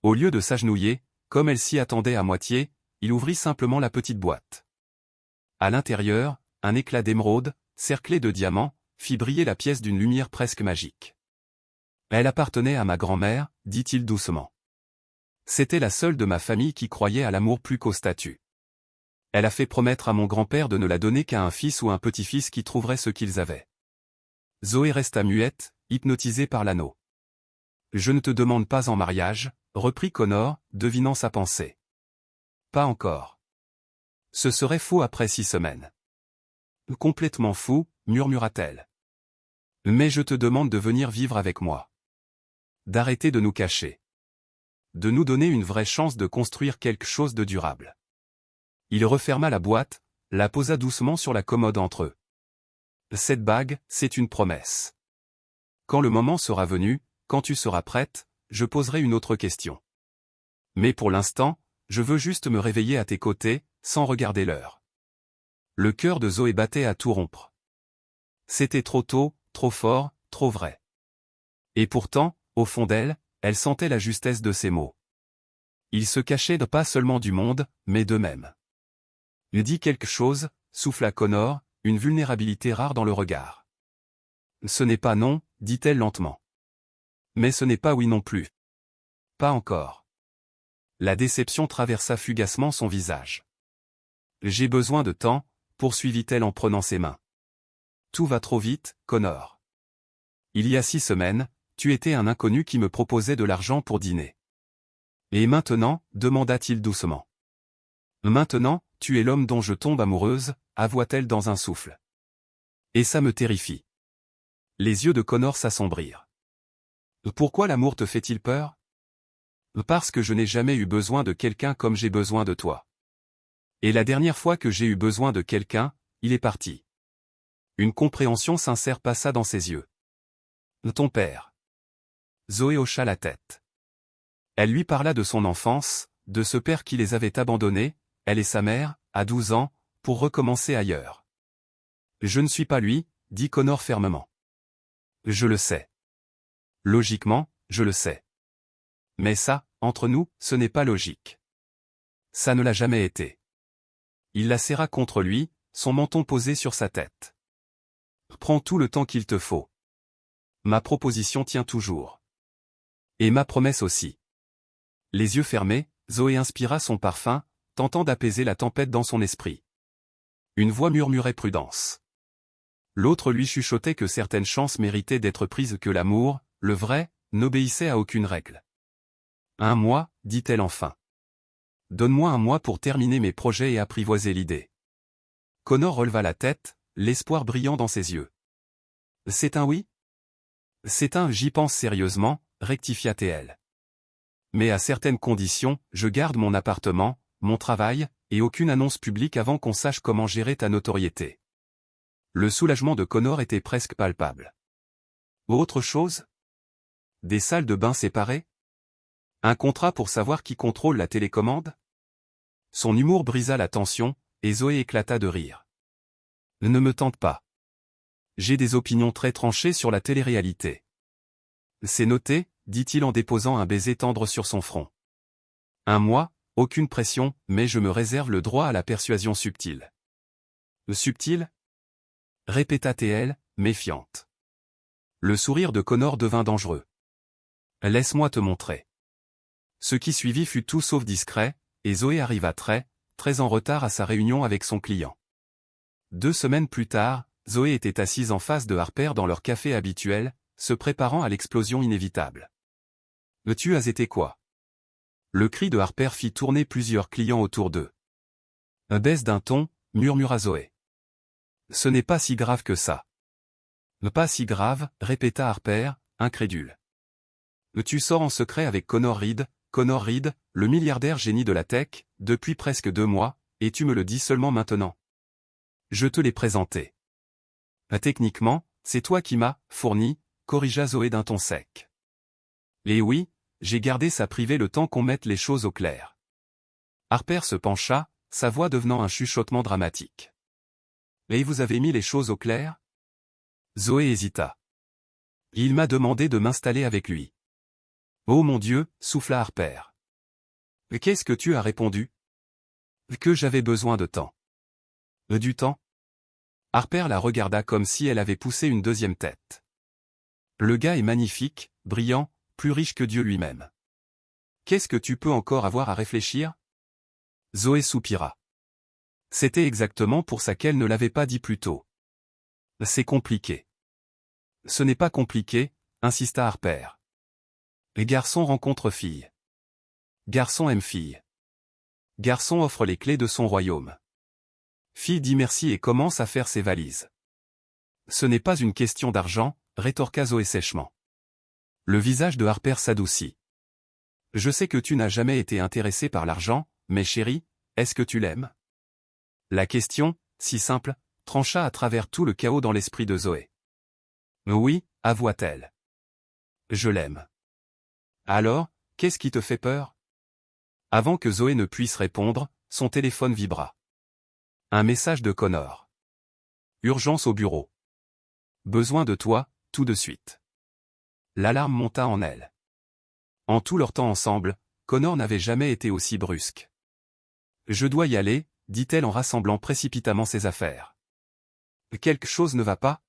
Au lieu de s'agenouiller, comme elle s'y attendait à moitié, il ouvrit simplement la petite boîte. À l'intérieur, un éclat d'émeraude, cerclé de diamants, fit briller la pièce d'une lumière presque magique. Elle appartenait à ma grand-mère, dit-il doucement. C'était la seule de ma famille qui croyait à l'amour plus qu'au statut. Elle a fait promettre à mon grand-père de ne la donner qu'à un fils ou un petit-fils qui trouverait ce qu'ils avaient. Zoé resta muette, hypnotisée par l'anneau. Je ne te demande pas en mariage, reprit Connor, devinant sa pensée. Pas encore. Ce serait faux après 6 semaines. Complètement fou, murmura-t-elle. Mais je te demande de venir vivre avec moi. D'arrêter de nous cacher. De nous donner une vraie chance de construire quelque chose de durable. Il referma la boîte, la posa doucement sur la commode entre eux. Cette bague, c'est une promesse. Quand le moment sera venu, quand tu seras prête, je poserai une autre question. Mais pour l'instant, je veux juste me réveiller à tes côtés, sans regarder l'heure. Le cœur de Zoé battait à tout rompre. C'était trop tôt, trop fort, trop vrai. Et pourtant, au fond d'elle, elle sentait la justesse de ces mots. Ils se cachaient pas seulement du monde, mais d'eux-mêmes. Il dit quelque chose, souffla Connor, une vulnérabilité rare dans le regard. Ce n'est pas non, dit-elle lentement. Mais ce n'est pas oui non plus. Pas encore. La déception traversa fugacement son visage. J'ai besoin de temps, poursuivit-elle en prenant ses mains. Tout va trop vite, Connor. Il y a 6 semaines, tu étais un inconnu qui me proposait de l'argent pour dîner. Et maintenant, demanda-t-il doucement. Maintenant, tu es l'homme dont je tombe amoureuse, avoua-t-elle dans un souffle. Et ça me terrifie. Les yeux de Connor s'assombrirent. Pourquoi l'amour te fait-il peur? Parce que je n'ai jamais eu besoin de quelqu'un comme j'ai besoin de toi. Et la dernière fois que j'ai eu besoin de quelqu'un, il est parti. Une compréhension sincère passa dans ses yeux. Ton père. Zoé hocha la tête. Elle lui parla de son enfance, de ce père qui les avait abandonnés, elle et sa mère, à 12 ans, pour recommencer ailleurs. Je ne suis pas lui, dit Connor fermement. Je le sais. Logiquement, je le sais. Mais ça, entre nous, ce n'est pas logique. Ça ne l'a jamais été. Il la serra contre lui, son menton posé sur sa tête. Prends tout le temps qu'il te faut. Ma proposition tient toujours. Et ma promesse aussi. Les yeux fermés, Zoé inspira son parfum, tentant d'apaiser la tempête dans son esprit. Une voix murmurait prudence. L'autre lui chuchotait que certaines chances méritaient d'être prises, que l'amour, le vrai, n'obéissait à aucune règle. 1 mois, dit-elle enfin. Donne-moi 1 mois pour terminer mes projets et apprivoiser l'idée. Connor releva la tête, l'espoir brillant dans ses yeux. C'est un oui? C'est un j'y pense sérieusement, rectifia-t-elle. Mais à certaines conditions, je garde mon appartement, mon travail, et aucune annonce publique avant qu'on sache comment gérer ta notoriété. Le soulagement de Connor était presque palpable. Autre chose? Des salles de bain séparées? Un contrat pour savoir qui contrôle la télécommande? Son humour brisa la tension, et Zoé éclata de rire. Ne me tente pas. J'ai des opinions très tranchées sur la télé-réalité. C'est noté, dit-il en déposant un baiser tendre sur son front. 1 mois, aucune pression, mais je me réserve le droit à la persuasion subtile. Subtile? Répéta-t-elle, méfiante. Le sourire de Connor devint dangereux. Laisse-moi te montrer. Ce qui suivit fut tout sauf discret, et Zoé arriva très en retard à sa réunion avec son client. 2 semaines plus tard, Zoé était assise en face de Harper dans leur café habituel, se préparant à l'explosion inévitable. Tu as été quoi? Le cri de Harper fit tourner plusieurs clients autour d'eux. Baisse d'un ton, murmura Zoé. Ce n'est pas si grave que ça. Pas si grave, répéta Harper, incrédule. Tu sors en secret avec Connor Reed, le milliardaire génie de la tech, depuis presque 2 mois, et tu me le dis seulement maintenant. Je te l'ai présenté. Techniquement, c'est toi qui m'as fourni, corrigea Zoé d'un ton sec. Et oui, j'ai gardé ça privé le temps qu'on mette les choses au clair. Harper se pencha, sa voix devenant un chuchotement dramatique. Et vous avez mis les choses au clair? Zoé hésita. Il m'a demandé de m'installer avec lui. Oh mon Dieu, souffla Harper. Qu'est-ce que tu as répondu? Que j'avais besoin de temps. Du temps? Harper la regarda comme si elle avait poussé une deuxième tête. Le gars est magnifique, brillant, plus riche que Dieu lui-même. Qu'est-ce que tu peux encore avoir à réfléchir? Zoé soupira. C'était exactement pour ça qu'elle ne l'avait pas dit plus tôt. C'est compliqué. Ce n'est pas compliqué, insista Harper. Les garçons rencontrent filles. Garçon aime fille. Garçon offre les clés de son royaume. Fille dit merci et commence à faire ses valises. Ce n'est pas une question d'argent, rétorqua Zoé sèchement. Le visage de Harper s'adoucit. Je sais que tu n'as jamais été intéressé par l'argent, mais chérie, est-ce que tu l'aimes? La question, si simple, trancha à travers tout le chaos dans l'esprit de Zoé. Oui, avoua-t-elle. Je l'aime. Alors, qu'est-ce qui te fait peur? Avant que Zoé ne puisse répondre, son téléphone vibra. Un message de Connor. Urgence au bureau. Besoin de toi, tout de suite. L'alarme monta en elle. En tout leur temps ensemble, Connor n'avait jamais été aussi brusque. Je dois y aller, dit-elle en rassemblant précipitamment ses affaires. Quelque chose ne va pas?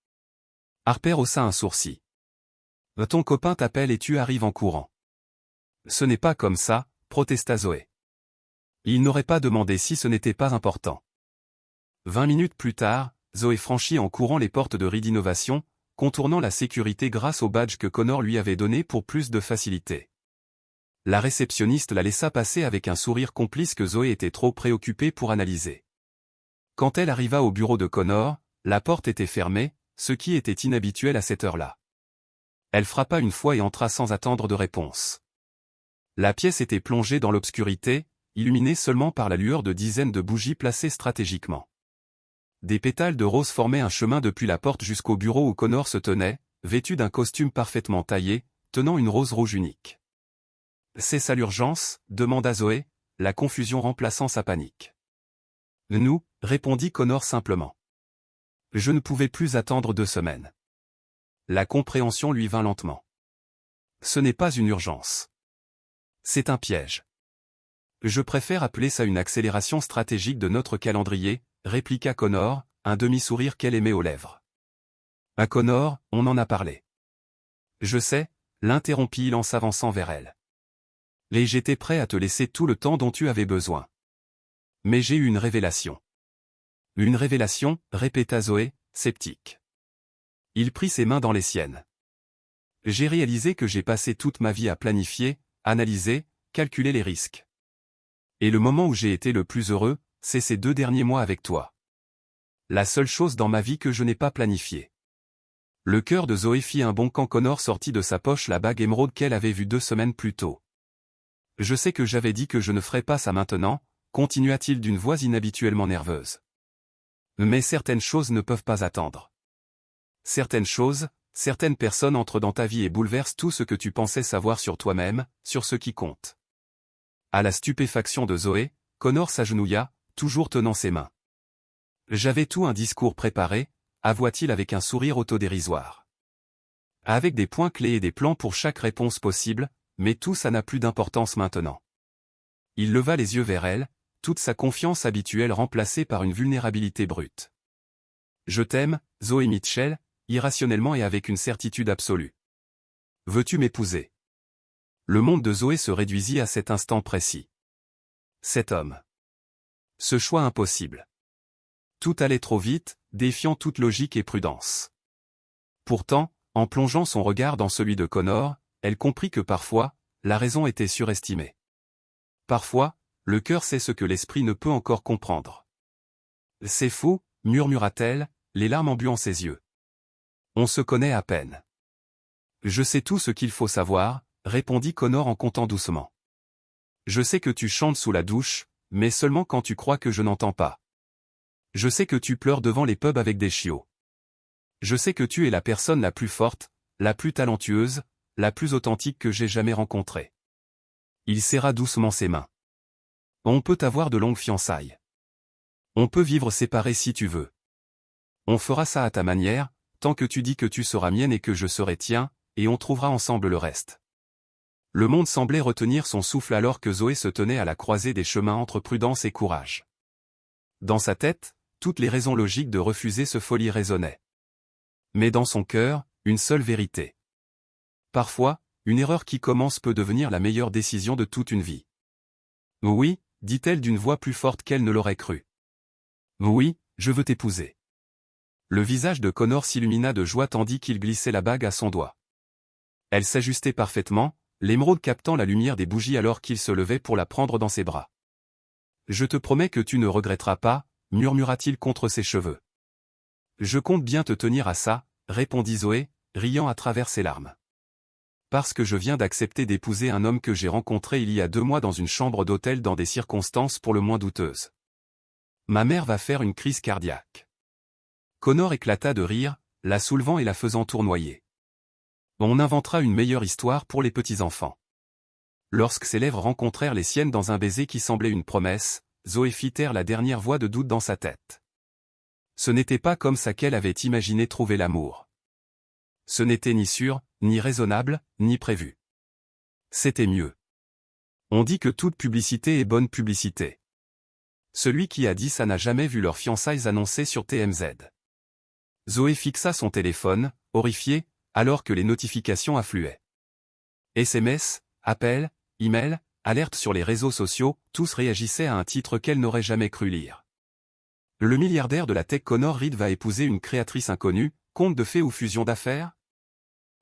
Harper haussa un sourcil. Ton copain t'appelle et tu arrives en courant. Ce n'est pas comme ça, protesta Zoé. Il n'aurait pas demandé si ce n'était pas important. 20 minutes plus tard, Zoé franchit en courant les portes de Reed Innovation, contournant la sécurité grâce au badge que Connor lui avait donné pour plus de facilité. La réceptionniste la laissa passer avec un sourire complice que Zoé était trop préoccupée pour analyser. Quand elle arriva au bureau de Connor, la porte était fermée, ce qui était inhabituel à cette heure-là. Elle frappa une fois et entra sans attendre de réponse. La pièce était plongée dans l'obscurité, illuminée seulement par la lueur de dizaines de bougies placées stratégiquement. Des pétales de rose formaient un chemin depuis la porte jusqu'au bureau où Connor se tenait, vêtu d'un costume parfaitement taillé, tenant une rose rouge unique. « C'est ça l'urgence ?» demanda Zoé, la confusion remplaçant sa panique. « Nous » répondit Connor simplement. « Je ne pouvais plus attendre 2 semaines. » la compréhension lui vint lentement. Ce n'est pas une urgence. C'est un piège. Je préfère appeler ça une accélération stratégique de notre calendrier, répliqua Connor, un demi-sourire qu'elle aimait aux lèvres. À Connor, on en a parlé. Je sais, l'interrompit-il en s'avançant vers elle. Et j'étais prêt à te laisser tout le temps dont tu avais besoin. Mais j'ai eu une révélation. Une révélation, répéta Zoé, sceptique. Il prit ses mains dans les siennes. J'ai réalisé que j'ai passé toute ma vie à planifier, analyser, calculer les risques. Et le moment où j'ai été le plus heureux, c'est ces 2 derniers mois avec toi. La seule chose dans ma vie que je n'ai pas planifiée. Le cœur de Zoé fit un bond quand Connor sortit de sa poche la bague émeraude qu'elle avait vue 2 semaines plus tôt. Je sais que j'avais dit que je ne ferais pas ça maintenant, continua-t-il d'une voix inhabituellement nerveuse. Mais certaines choses ne peuvent pas attendre. Certaines choses, certaines personnes entrent dans ta vie et bouleversent tout ce que tu pensais savoir sur toi-même, sur ce qui compte. À la stupéfaction de Zoé, Connor s'agenouilla, toujours tenant ses mains. J'avais tout un discours préparé, avoua-t-il avec un sourire autodérisoire. Avec des points clés et des plans pour chaque réponse possible, mais tout ça n'a plus d'importance maintenant. Il leva les yeux vers elle, toute sa confiance habituelle remplacée par une vulnérabilité brute. Je t'aime, Zoé Mitchell, irrationnellement et avec une certitude absolue. Veux-tu m'épouser? Le monde de Zoé se réduisit à cet instant précis. Cet homme. Ce choix impossible. Tout allait trop vite, défiant toute logique et prudence. Pourtant, en plongeant son regard dans celui de Connor, elle comprit que parfois, la raison était surestimée. Parfois, le cœur sait ce que l'esprit ne peut encore comprendre. C'est faux, murmura-t-elle, les larmes embuant ses yeux. On se connaît à peine. Je sais tout ce qu'il faut savoir, répondit Connor en comptant doucement. Je sais que tu chantes sous la douche, mais seulement quand tu crois que je n'entends pas. Je sais que tu pleures devant les pubs avec des chiots. Je sais que tu es la personne la plus forte, la plus talentueuse, la plus authentique que j'ai jamais rencontrée. Il serra doucement ses mains. On peut avoir de longues fiançailles. On peut vivre séparés si tu veux. On fera ça à ta manière, tant que tu dis que tu seras mienne et que je serai tien, et on trouvera ensemble le reste. Le monde semblait retenir son souffle alors que Zoé se tenait à la croisée des chemins entre prudence et courage. Dans sa tête, toutes les raisons logiques de refuser ce folie résonnaient. Mais dans son cœur, une seule vérité. Parfois, une erreur qui commence peut devenir la meilleure décision de toute une vie. Oui, dit-elle d'une voix plus forte qu'elle ne l'aurait cru. Oui, je veux t'épouser. Le visage de Connor s'illumina de joie tandis qu'il glissait la bague à son doigt. Elle s'ajustait parfaitement, l'émeraude captant la lumière des bougies alors qu'il se levait pour la prendre dans ses bras. Je te promets que tu ne regretteras pas, murmura-t-il contre ses cheveux. Je compte bien te tenir à ça, répondit Zoé, riant à travers ses larmes. Parce que je viens d'accepter d'épouser un homme que j'ai rencontré il y a 2 mois dans une chambre d'hôtel dans des circonstances pour le moins douteuses. Ma mère va faire une crise cardiaque. Connor éclata de rire, la soulevant et la faisant tournoyer. On inventera une meilleure histoire pour les petits-enfants. Lorsque ses lèvres rencontrèrent les siennes dans un baiser qui semblait une promesse, Zoé fit taire la dernière voix de doute dans sa tête. Ce n'était pas comme ça qu'elle avait imaginé trouver l'amour. Ce n'était ni sûr, ni raisonnable, ni prévu. C'était mieux. On dit que toute publicité est bonne publicité. Celui qui a dit ça n'a jamais vu leurs fiançailles annoncées sur TMZ. Zoé fixa son téléphone, horrifiée, alors que les notifications affluaient. SMS, appels, emails, alertes sur les réseaux sociaux, tous réagissaient à un titre qu'elle n'aurait jamais cru lire. Le milliardaire de la tech Connor Reed va épouser une créatrice inconnue, conte de fées ou fusion d'affaires?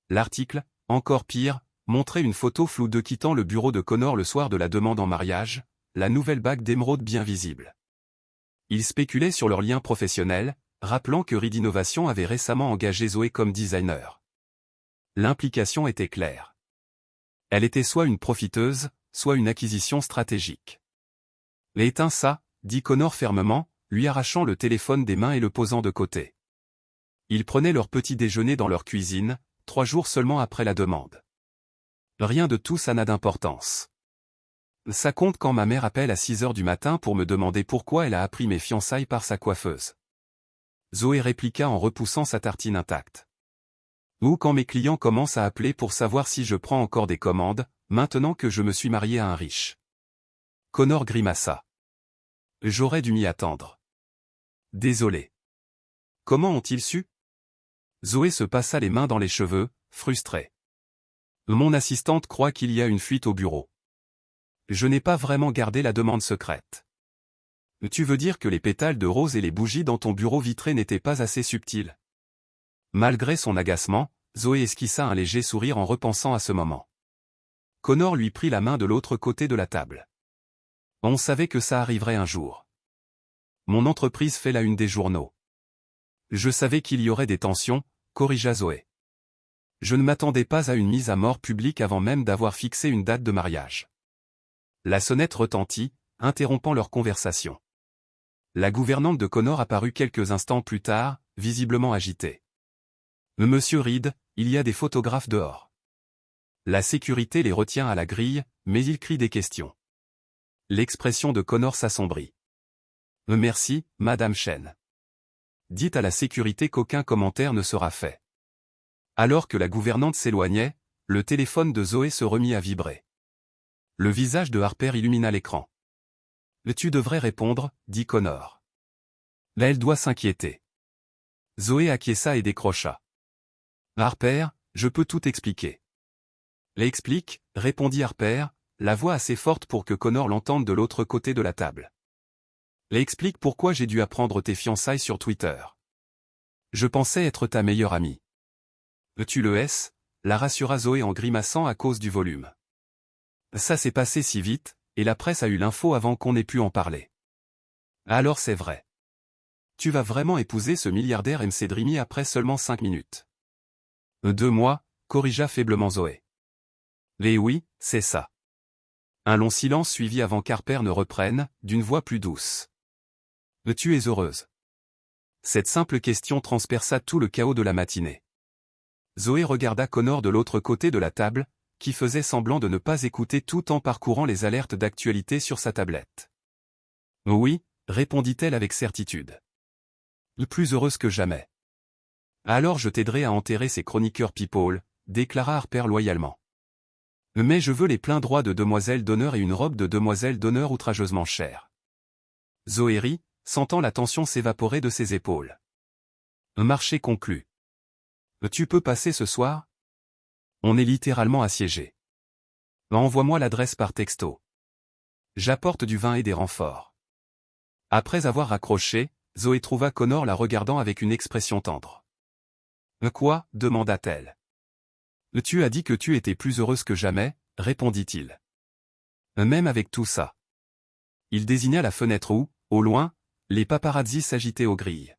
L'article, encore pire, montrait une photo floue de quittant le bureau de Connor le soir de la demande en mariage, la nouvelle bague d'émeraude bien visible. Il spéculait sur leur lien professionnel, rappelant que Reed Innovation avait récemment engagé Zoé comme designer. L'implication était claire. Elle était soit une profiteuse, soit une acquisition stratégique. Éteins ça, dit Connor fermement, lui arrachant le téléphone des mains et le posant de côté. Ils prenaient leur petit déjeuner dans leur cuisine, 3 jours seulement après la demande. Rien de tout ça n'a d'importance. Ça compte quand ma mère appelle à 6 heures du matin pour me demander pourquoi elle a appris mes fiançailles par sa coiffeuse. Zoé répliqua en repoussant sa tartine intacte. Ou quand mes clients commencent à appeler pour savoir si je prends encore des commandes, maintenant que je me suis marié à un riche. Connor grimaça. J'aurais dû m'y attendre. Désolé. Comment ont-ils su? Zoé se passa les mains dans les cheveux, frustrée. Mon assistante croit qu'il y a une fuite au bureau. Je n'ai pas vraiment gardé la demande secrète. Tu veux dire que les pétales de rose et les bougies dans ton bureau vitré n'étaient pas assez subtils? Malgré son agacement, Zoé esquissa un léger sourire en repensant à ce moment. Connor lui prit la main de l'autre côté de la table. On savait que ça arriverait un jour. Mon entreprise fait la une des journaux. Je savais qu'il y aurait des tensions, corrigea Zoé. Je ne m'attendais pas à une mise à mort publique avant même d'avoir fixé une date de mariage. La sonnette retentit, interrompant leur conversation. La gouvernante de Connor apparut quelques instants plus tard, visiblement agitée. Monsieur Reed, il y a des photographes dehors. La sécurité les retient à la grille, mais ils crient des questions. L'expression de Connor s'assombrit. Merci, Madame Chen. Dites à la sécurité qu'aucun commentaire ne sera fait. Alors que la gouvernante s'éloignait, le téléphone de Zoé se remit à vibrer. Le visage de Harper illumina l'écran. Tu devrais répondre, dit Connor. Là elle doit s'inquiéter. Zoé acquiesça et décrocha. Harper, je peux tout expliquer. L'explique, répondit Harper, la voix assez forte pour que Connor l'entende de l'autre côté de la table. L'explique pourquoi j'ai dû apprendre tes fiançailles sur Twitter. Je pensais être ta meilleure amie. Tu le es, la rassura Zoé en grimaçant à cause du volume. Ça s'est passé si vite, et la presse a eu l'info avant qu'on ait pu en parler. Alors c'est vrai. Tu vas vraiment épouser ce milliardaire MC Dreamy après seulement 5 minutes. 2 mois, corrigea faiblement Zoé. Mais oui, c'est ça. Un long silence suivit avant qu'Harper ne reprenne, d'une voix plus douce. Tu es heureuse? Cette simple question transperça tout le chaos de la matinée. Zoé regarda Connor de l'autre côté de la table, qui faisait semblant de ne pas écouter tout en parcourant les alertes d'actualité sur sa tablette. Oui, répondit-elle avec certitude. Plus heureuse que jamais. Alors je t'aiderai à enterrer ces chroniqueurs people, déclara Harper loyalement. Mais je veux les pleins droits de demoiselle d'honneur et une robe de demoiselle d'honneur outrageusement chère. Zoé rit, sentant la tension s'évaporer de ses épaules. Un marché conclu. Tu peux passer ce soir? On est littéralement assiégé. Envoie-moi l'adresse par texto. J'apporte du vin et des renforts. Après avoir raccroché, Zoé trouva Connor la regardant avec une expression tendre. Quoi? Demanda-t-elle. Tu as dit que tu étais plus heureuse que jamais, répondit-il. Même avec tout ça. Il désigna la fenêtre où, au loin, les paparazzis s'agitaient aux grilles.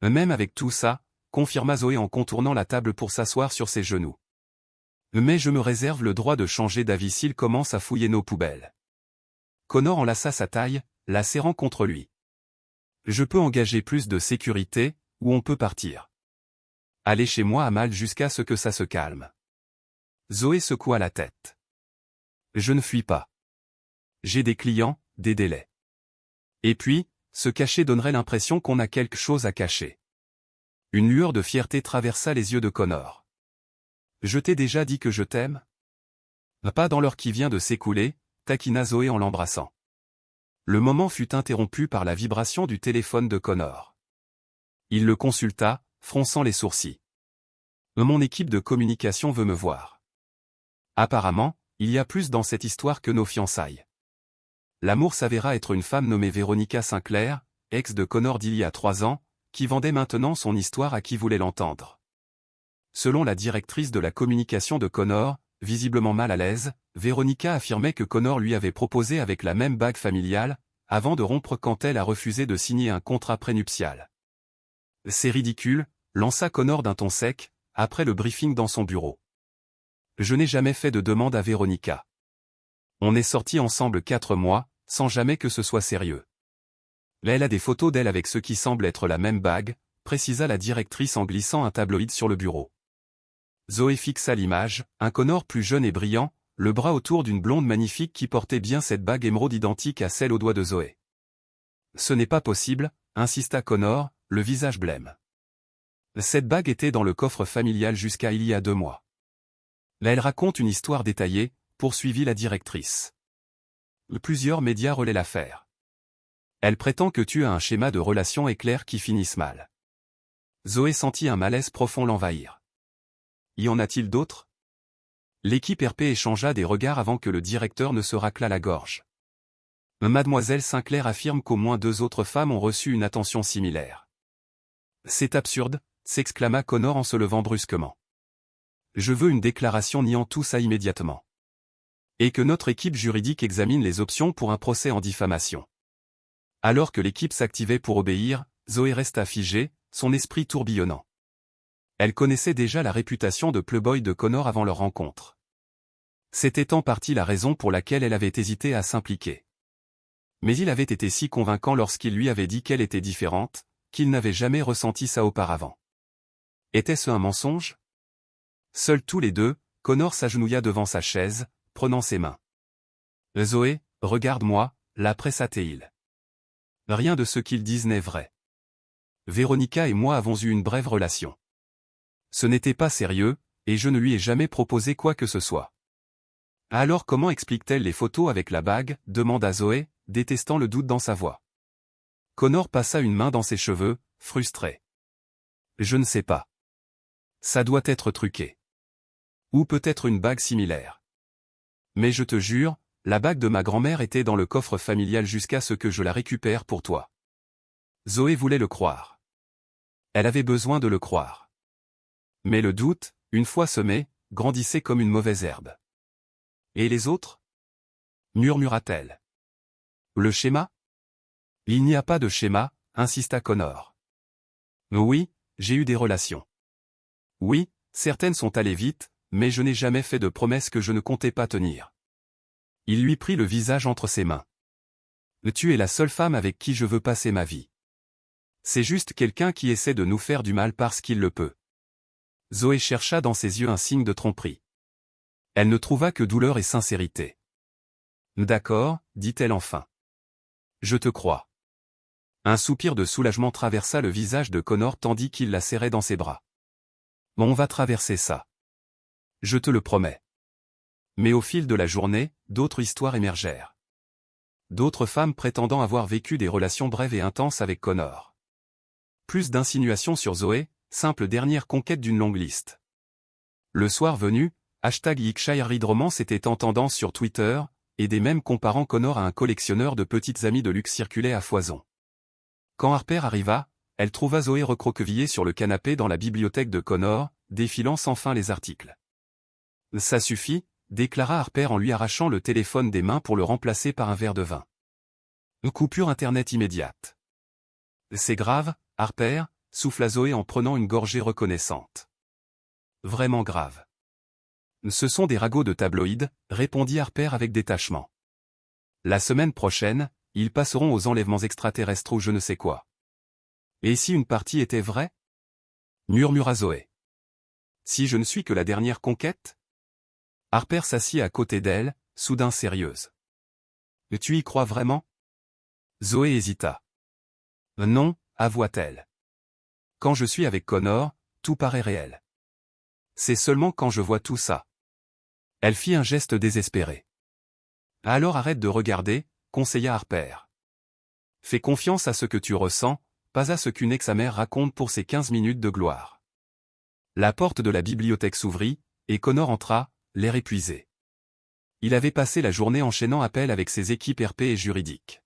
Même avec tout ça, confirma Zoé en contournant la table pour s'asseoir sur ses genoux. Mais je me réserve le droit de changer d'avis s'il commence à fouiller nos poubelles. Connor enlaça sa taille, la serrant contre lui. Je peux engager plus de sécurité, ou on peut partir. Allez chez moi à mal jusqu'à ce que ça se calme. Zoé secoua la tête. Je ne fuis pas. J'ai des clients, des délais. Et puis, se cacher donnerait l'impression qu'on a quelque chose à cacher. Une lueur de fierté traversa les yeux de Connor. Je t'ai déjà dit que je t'aime? Pas dans l'heure qui vient de s'écouler, taquina Zoé en l'embrassant. Le moment fut interrompu par la vibration du téléphone de Connor. Il le consulta, fronçant les sourcils. Mon équipe de communication veut me voir. Apparemment, il y a plus dans cette histoire que nos fiançailles. L'amour s'avéra être une femme nommée Veronica Sinclair, ex de Connor d'il y a 3 ans, qui vendait maintenant son histoire à qui voulait l'entendre. Selon la directrice de la communication de Connor, visiblement mal à l'aise, Veronica affirmait que Connor lui avait proposé avec la même bague familiale, avant de rompre quand elle a refusé de signer un contrat prénuptial. C'est ridicule, lança Connor d'un ton sec, après le briefing dans son bureau. Je n'ai jamais fait de demande à Veronica. On est sortis ensemble 4 mois, sans jamais que ce soit sérieux. Là elle a des photos d'elle avec ce qui semble être la même bague, précisa la directrice en glissant un tabloïd sur le bureau. Zoé fixa l'image, un Connor plus jeune et brillant, le bras autour d'une blonde magnifique qui portait bien cette bague émeraude identique à celle au doigt de Zoé. Ce n'est pas possible, insista Connor, le visage blême. Cette bague était dans le coffre familial jusqu'à il y a 2 mois. Là elle raconte une histoire détaillée, poursuivit la directrice. Plusieurs médias relaient l'affaire. Elle prétend que tu as un schéma de relations éclairs qui finissent mal. Zoé sentit un malaise profond l'envahir. Y en a-t-il d'autres? L'équipe RP échangea des regards avant que le directeur ne se raclât la gorge. Mademoiselle Sinclair affirme qu'au moins 2 autres femmes ont reçu une attention similaire. C'est absurde, s'exclama Connor en se levant brusquement. Je veux une déclaration niant tout ça immédiatement. Et que notre équipe juridique examine les options pour un procès en diffamation. Alors que l'équipe s'activait pour obéir, Zoé resta figée, son esprit tourbillonnant. Elle connaissait déjà la réputation de playboy de Connor avant leur rencontre. C'était en partie la raison pour laquelle elle avait hésité à s'impliquer. Mais il avait été si convaincant lorsqu'il lui avait dit qu'elle était différente, qu'il n'avait jamais ressenti ça auparavant. Était-ce un mensonge? Seuls tous les deux, Connor s'agenouilla devant sa chaise, prenant ses mains. Zoé, regarde-moi, la pressa-t-il. Rien de ce qu'ils disent n'est vrai. Véronica et moi avons eu une brève relation. Ce n'était pas sérieux, et je ne lui ai jamais proposé quoi que ce soit. Alors comment explique-t-elle les photos avec la bague, demanda Zoé, détestant le doute dans sa voix. Connor passa une main dans ses cheveux, frustré. Je ne sais pas. Ça doit être truqué. Ou peut-être une bague similaire. Mais je te jure, la bague de ma grand-mère était dans le coffre familial jusqu'à ce que je la récupère pour toi. Zoé voulait le croire. Elle avait besoin de le croire. Mais le doute, une fois semé, grandissait comme une mauvaise herbe. Et les autres? Murmura-t-elle. Le schéma? Il n'y a pas de schéma, insista Connor. Oui, j'ai eu des relations. Oui, certaines sont allées vite, mais je n'ai jamais fait de promesses que je ne comptais pas tenir. Il lui prit le visage entre ses mains. Tu es la seule femme avec qui je veux passer ma vie. C'est juste quelqu'un qui essaie de nous faire du mal parce qu'il le peut. Zoé chercha dans ses yeux un signe de tromperie. Elle ne trouva que douleur et sincérité. D'accord, dit-elle enfin. Je te crois. Un soupir de soulagement traversa le visage de Connor tandis qu'il la serrait dans ses bras. On va traverser ça. Je te le promets. Mais au fil de la journée, d'autres histoires émergèrent. D'autres femmes prétendant avoir vécu des relations brèves et intenses avec Connor. Plus d'insinuations sur Zoé, simple dernière conquête d'une longue liste. Le soir venu, #Yorkshire Romance était en tendance sur Twitter, et des mèmes comparant Connor à un collectionneur de petites amies de luxe circulaient à foison. Quand Harper arriva, elle trouva Zoé recroquevillée sur le canapé dans la bibliothèque de Connor, défilant sans fin les articles. Ça suffit, déclara Harper en lui arrachant le téléphone des mains pour le remplacer par un verre de vin. Coupure internet immédiate. C'est grave, Harper, souffla Zoé en prenant une gorgée reconnaissante. Vraiment grave. Ce sont des ragots de tabloïds, répondit Harper avec détachement. La semaine prochaine, ils passeront aux enlèvements extraterrestres ou je ne sais quoi. Et si une partie était vraie? Murmura Zoé. Si je ne suis que la dernière conquête? Harper s'assit à côté d'elle, soudain sérieuse. Tu y crois vraiment? Zoé hésita. Non, avoua-t-elle. Quand je suis avec Connor, tout paraît réel. C'est seulement quand je vois tout ça. Elle fit un geste désespéré. Alors arrête de regarder, conseilla Harper. Fais confiance à ce que tu ressens, pas à ce qu'une ex-amère raconte pour ses 15 minutes de gloire. La porte de la bibliothèque s'ouvrit, et Connor entra, l'air épuisé. Il avait passé la journée enchaînant appels avec ses équipes RP et juridiques.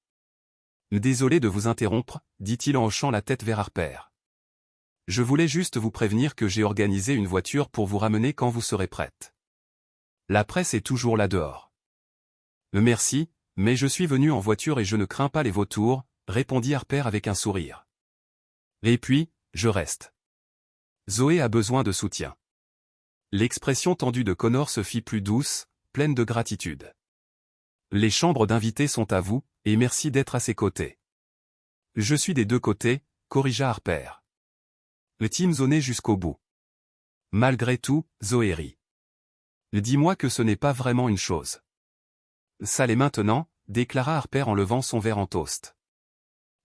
Désolé de vous interrompre, dit-il en hochant la tête vers Harper. Je voulais juste vous prévenir que j'ai organisé une voiture pour vous ramener quand vous serez prête. La presse est toujours là dehors. Merci, mais je suis venu en voiture et je ne crains pas les vautours, répondit Harper avec un sourire. Et puis, je reste. Zoé a besoin de soutien. L'expression tendue de Connor se fit plus douce, pleine de gratitude. Les chambres d'invités sont à vous, et merci d'être à ses côtés. Je suis des deux côtés, corrigea Harper. Le team zoné jusqu'au bout. Malgré tout, Zoé rit. Dis-moi que ce n'est pas vraiment une chose. Ça l'est maintenant, déclara Harper en levant son verre en toast.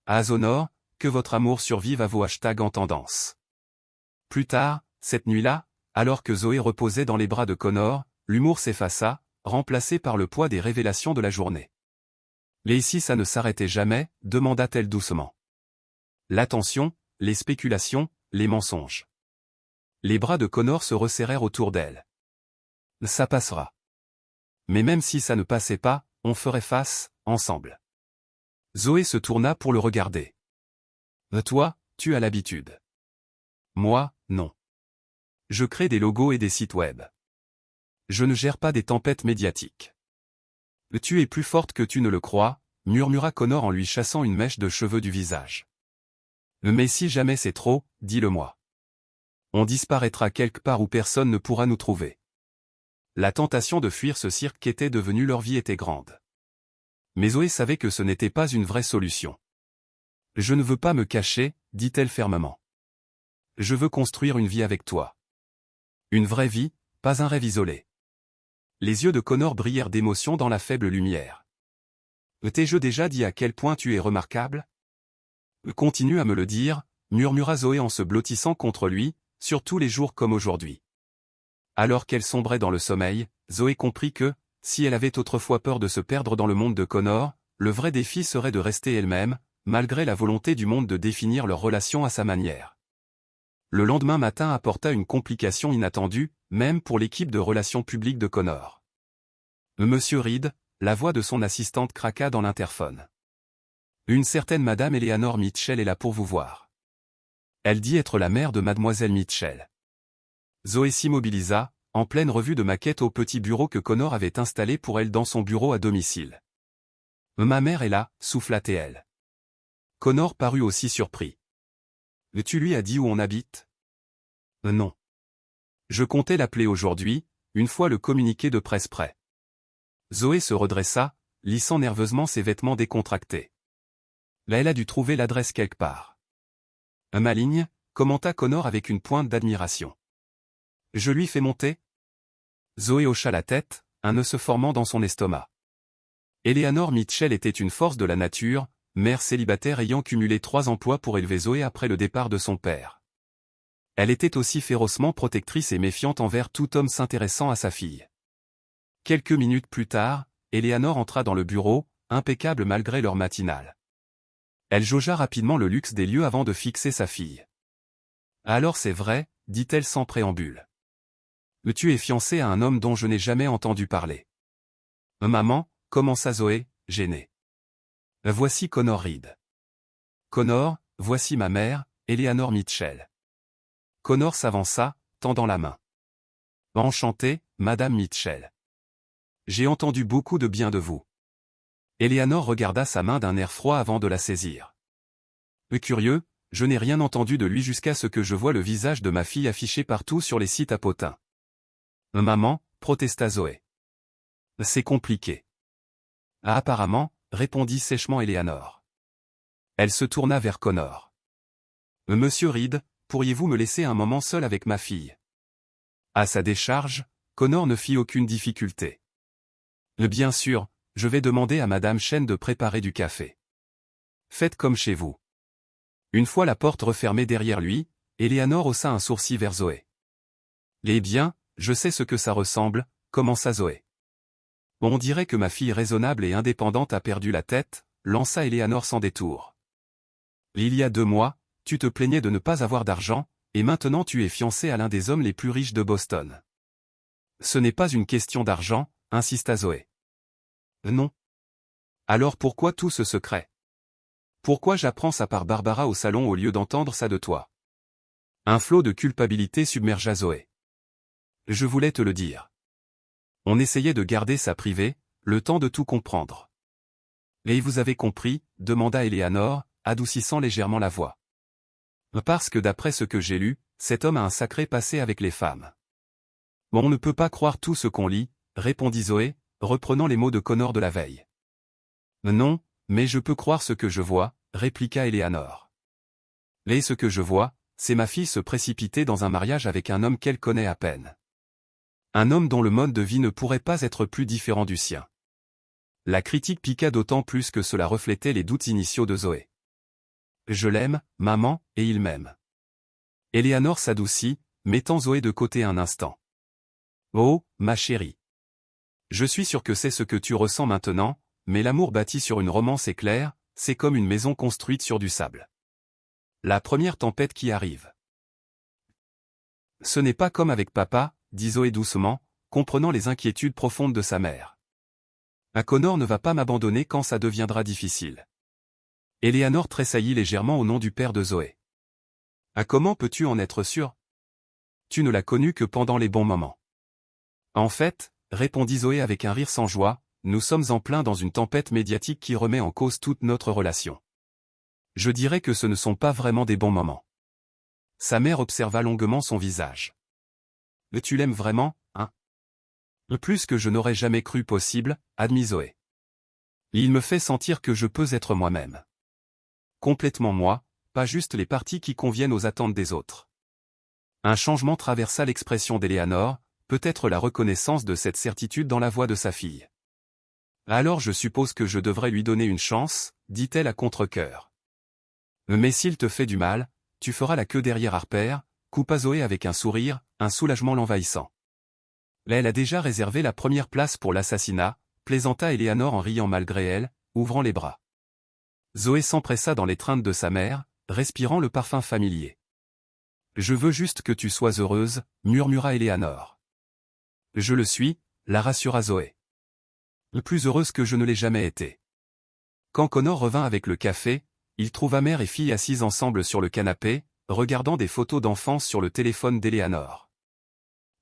À Azonor, que votre amour survive à vos hashtags en tendance. Plus tard, cette nuit-là, alors que Zoé reposait dans les bras de Connor, l'humour s'effaça, remplacé par le poids des révélations de la journée. Et si ça ne s'arrêtait jamais, demanda-t-elle doucement. L'attention, les spéculations, les mensonges. Les bras de Connor se resserrèrent autour d'elle. Ça passera. Mais même si ça ne passait pas, on ferait face, ensemble. Zoé se tourna pour le regarder. Toi, tu as l'habitude. Moi, non. Je crée des logos et des sites web. Je ne gère pas des tempêtes médiatiques. Tu es plus forte que tu ne le crois, murmura Connor en lui chassant une mèche de cheveux du visage. Mais si jamais c'est trop, dis-le-moi. On disparaîtra quelque part où personne ne pourra nous trouver. La tentation de fuir ce cirque qu'était devenu leur vie était grande. Mais Zoé savait que ce n'était pas une vraie solution. Je ne veux pas me cacher, dit-elle fermement. Je veux construire une vie avec toi. Une vraie vie, pas un rêve isolé. Les yeux de Connor brillèrent d'émotion dans la faible lumière. T'ai-je déjà dit à quel point tu es remarquable? Continue à me le dire, murmura Zoé en se blottissant contre lui, surtout les jours comme aujourd'hui. Alors qu'elle sombrait dans le sommeil, Zoé comprit que, si elle avait autrefois peur de se perdre dans le monde de Connor, le vrai défi serait de rester elle-même, malgré la volonté du monde de définir leur relation à sa manière. Le lendemain matin apporta une complication inattendue, même pour l'équipe de relations publiques de Connor. Monsieur Reed, la voix de son assistante craqua dans l'interphone. Une certaine Madame Eleanor Mitchell est là pour vous voir. Elle dit être la mère de Mademoiselle Mitchell. Zoé s'immobilisa, en pleine revue de maquette au petit bureau que Connor avait installé pour elle dans son bureau à domicile. Ma mère est là, souffla-t-elle. Connor parut aussi surpris. Tu lui as dit où on habite? Non. Je comptais l'appeler aujourd'hui, une fois le communiqué de presse prêt. Zoé se redressa, lissant nerveusement ses vêtements décontractés. Là elle a dû trouver l'adresse quelque part. Maligne, commenta Connor avec une pointe d'admiration. Je lui fais monter? Zoé hocha la tête, un nœud se formant dans son estomac. Eleanor Mitchell était une force de la nature, mère célibataire ayant cumulé 3 emplois pour élever Zoé après le départ de son père. Elle était aussi férocement protectrice et méfiante envers tout homme s'intéressant à sa fille. Quelques minutes plus tard, Eleanor entra dans le bureau, impeccable malgré l'heure matinale. Elle jaugea rapidement le luxe des lieux avant de fixer sa fille. Alors c'est vrai, dit-elle sans préambule. Tu es fiancée à un homme dont je n'ai jamais entendu parler. Maman, commença Zoé, gênée. Voici Connor Reed. Connor, voici ma mère, Eleanor Mitchell. Connor s'avança, tendant la main. Enchantée, Madame Mitchell. J'ai entendu beaucoup de bien de vous. Eleanor regarda sa main d'un air froid avant de la saisir. Curieux, je n'ai rien entendu de lui jusqu'à ce que je voie le visage de ma fille affiché partout sur les sites à potins. Maman, protesta Zoé. C'est compliqué. Ah, apparemment, répondit sèchement Eleanor. Elle se tourna vers Connor. Monsieur Reed, pourriez-vous me laisser un moment seul avec ma fille? À sa décharge, Connor ne fit aucune difficulté. Bien sûr, je vais demander à Madame Chen de préparer du café. Faites comme chez vous. Une fois la porte refermée derrière lui, Eleanor haussa un sourcil vers Zoé. Eh bien, je sais ce que ça ressemble, commença Zoé. On dirait que ma fille raisonnable et indépendante a perdu la tête, lança Eleanor sans détour. Il y a 2 mois, tu te plaignais de ne pas avoir d'argent, et maintenant tu es fiancée à l'un des hommes les plus riches de Boston. Ce n'est pas une question d'argent, insista Zoé. Non. Alors pourquoi tout ce secret? Pourquoi j'apprends ça par Barbara au salon au lieu d'entendre ça de toi? Un flot de culpabilité submergea Zoé. Je voulais te le dire. On essayait de garder ça privé, le temps de tout comprendre. Et vous avez compris, demanda Eleanor, adoucissant légèrement la voix. Parce que d'après ce que j'ai lu, cet homme a un sacré passé avec les femmes. On ne peut pas croire tout ce qu'on lit, répondit Zoé, reprenant les mots de Connor de la veille. Non, mais je peux croire ce que je vois, répliqua Eleanor. Et ce que je vois, c'est ma fille se précipiter dans un mariage avec un homme qu'elle connaît à peine. Un homme dont le mode de vie ne pourrait pas être plus différent du sien. La critique piqua d'autant plus que cela reflétait les doutes initiaux de Zoé. Je l'aime, maman, et il m'aime. Eleanor s'adoucit, mettant Zoé de côté un instant. Oh, ma chérie. Je suis sûr que c'est ce que tu ressens maintenant, mais l'amour bâti sur une romance éclair, c'est comme une maison construite sur du sable. La première tempête qui arrive. Ce n'est pas comme avec papa, dit Zoé doucement, comprenant les inquiétudes profondes de sa mère. Connor ne va pas m'abandonner quand ça deviendra difficile. Eleanor tressaillit légèrement au nom du père de Zoé. Comment peux-tu en être sûr? Tu ne l'as connu que pendant les bons moments. En fait, répondit Zoé avec un rire sans joie, nous sommes en plein dans une tempête médiatique qui remet en cause toute notre relation. Je dirais que ce ne sont pas vraiment des bons moments. Sa mère observa longuement son visage. Mais tu l'aimes vraiment, hein? Plus que je n'aurais jamais cru possible, admit Zoé. Il me fait sentir que je peux être moi-même. Complètement moi, pas juste les parties qui conviennent aux attentes des autres. Un changement traversa l'expression d'Eleanor, peut-être la reconnaissance de cette certitude dans la voix de sa fille. Alors je suppose que je devrais lui donner une chance, dit-elle à contre-cœur. Mais s'il te fait du mal, tu feras la queue derrière Harper, coupa Zoé avec un sourire, un soulagement l'envahissant. Elle a déjà réservé la première place pour l'assassinat, plaisanta Eleanor en riant malgré elle, ouvrant les bras. Zoé s'empressa dans l'étreinte de sa mère, respirant le parfum familier. Je veux juste que tu sois heureuse, murmura Eleanor. Je le suis, la rassura Zoé. Plus heureuse que je ne l'ai jamais été. Quand Connor revint avec le café, il trouva mère et fille assises ensemble sur le canapé, regardant des photos d'enfance sur le téléphone d'Eleanor.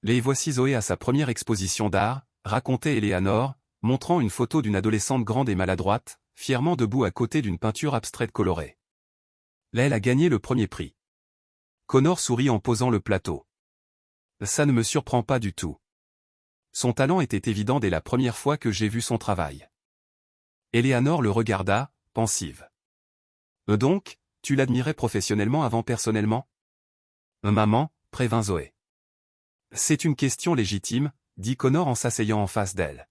Les voici Zoé à sa première exposition d'art, racontait Eleanor, montrant une photo d'une adolescente grande et maladroite, fièrement debout à côté d'une peinture abstraite colorée. Elle a gagné le premier prix. Connor sourit en posant le plateau. Ça ne me surprend pas du tout. Son talent était évident dès la première fois que j'ai vu son travail. Eleanor le regarda, pensive. Donc, tu l'admirais professionnellement avant personnellement? Maman, prévint Zoé. C'est une question légitime, dit Connor en s'asseyant en face d'elle.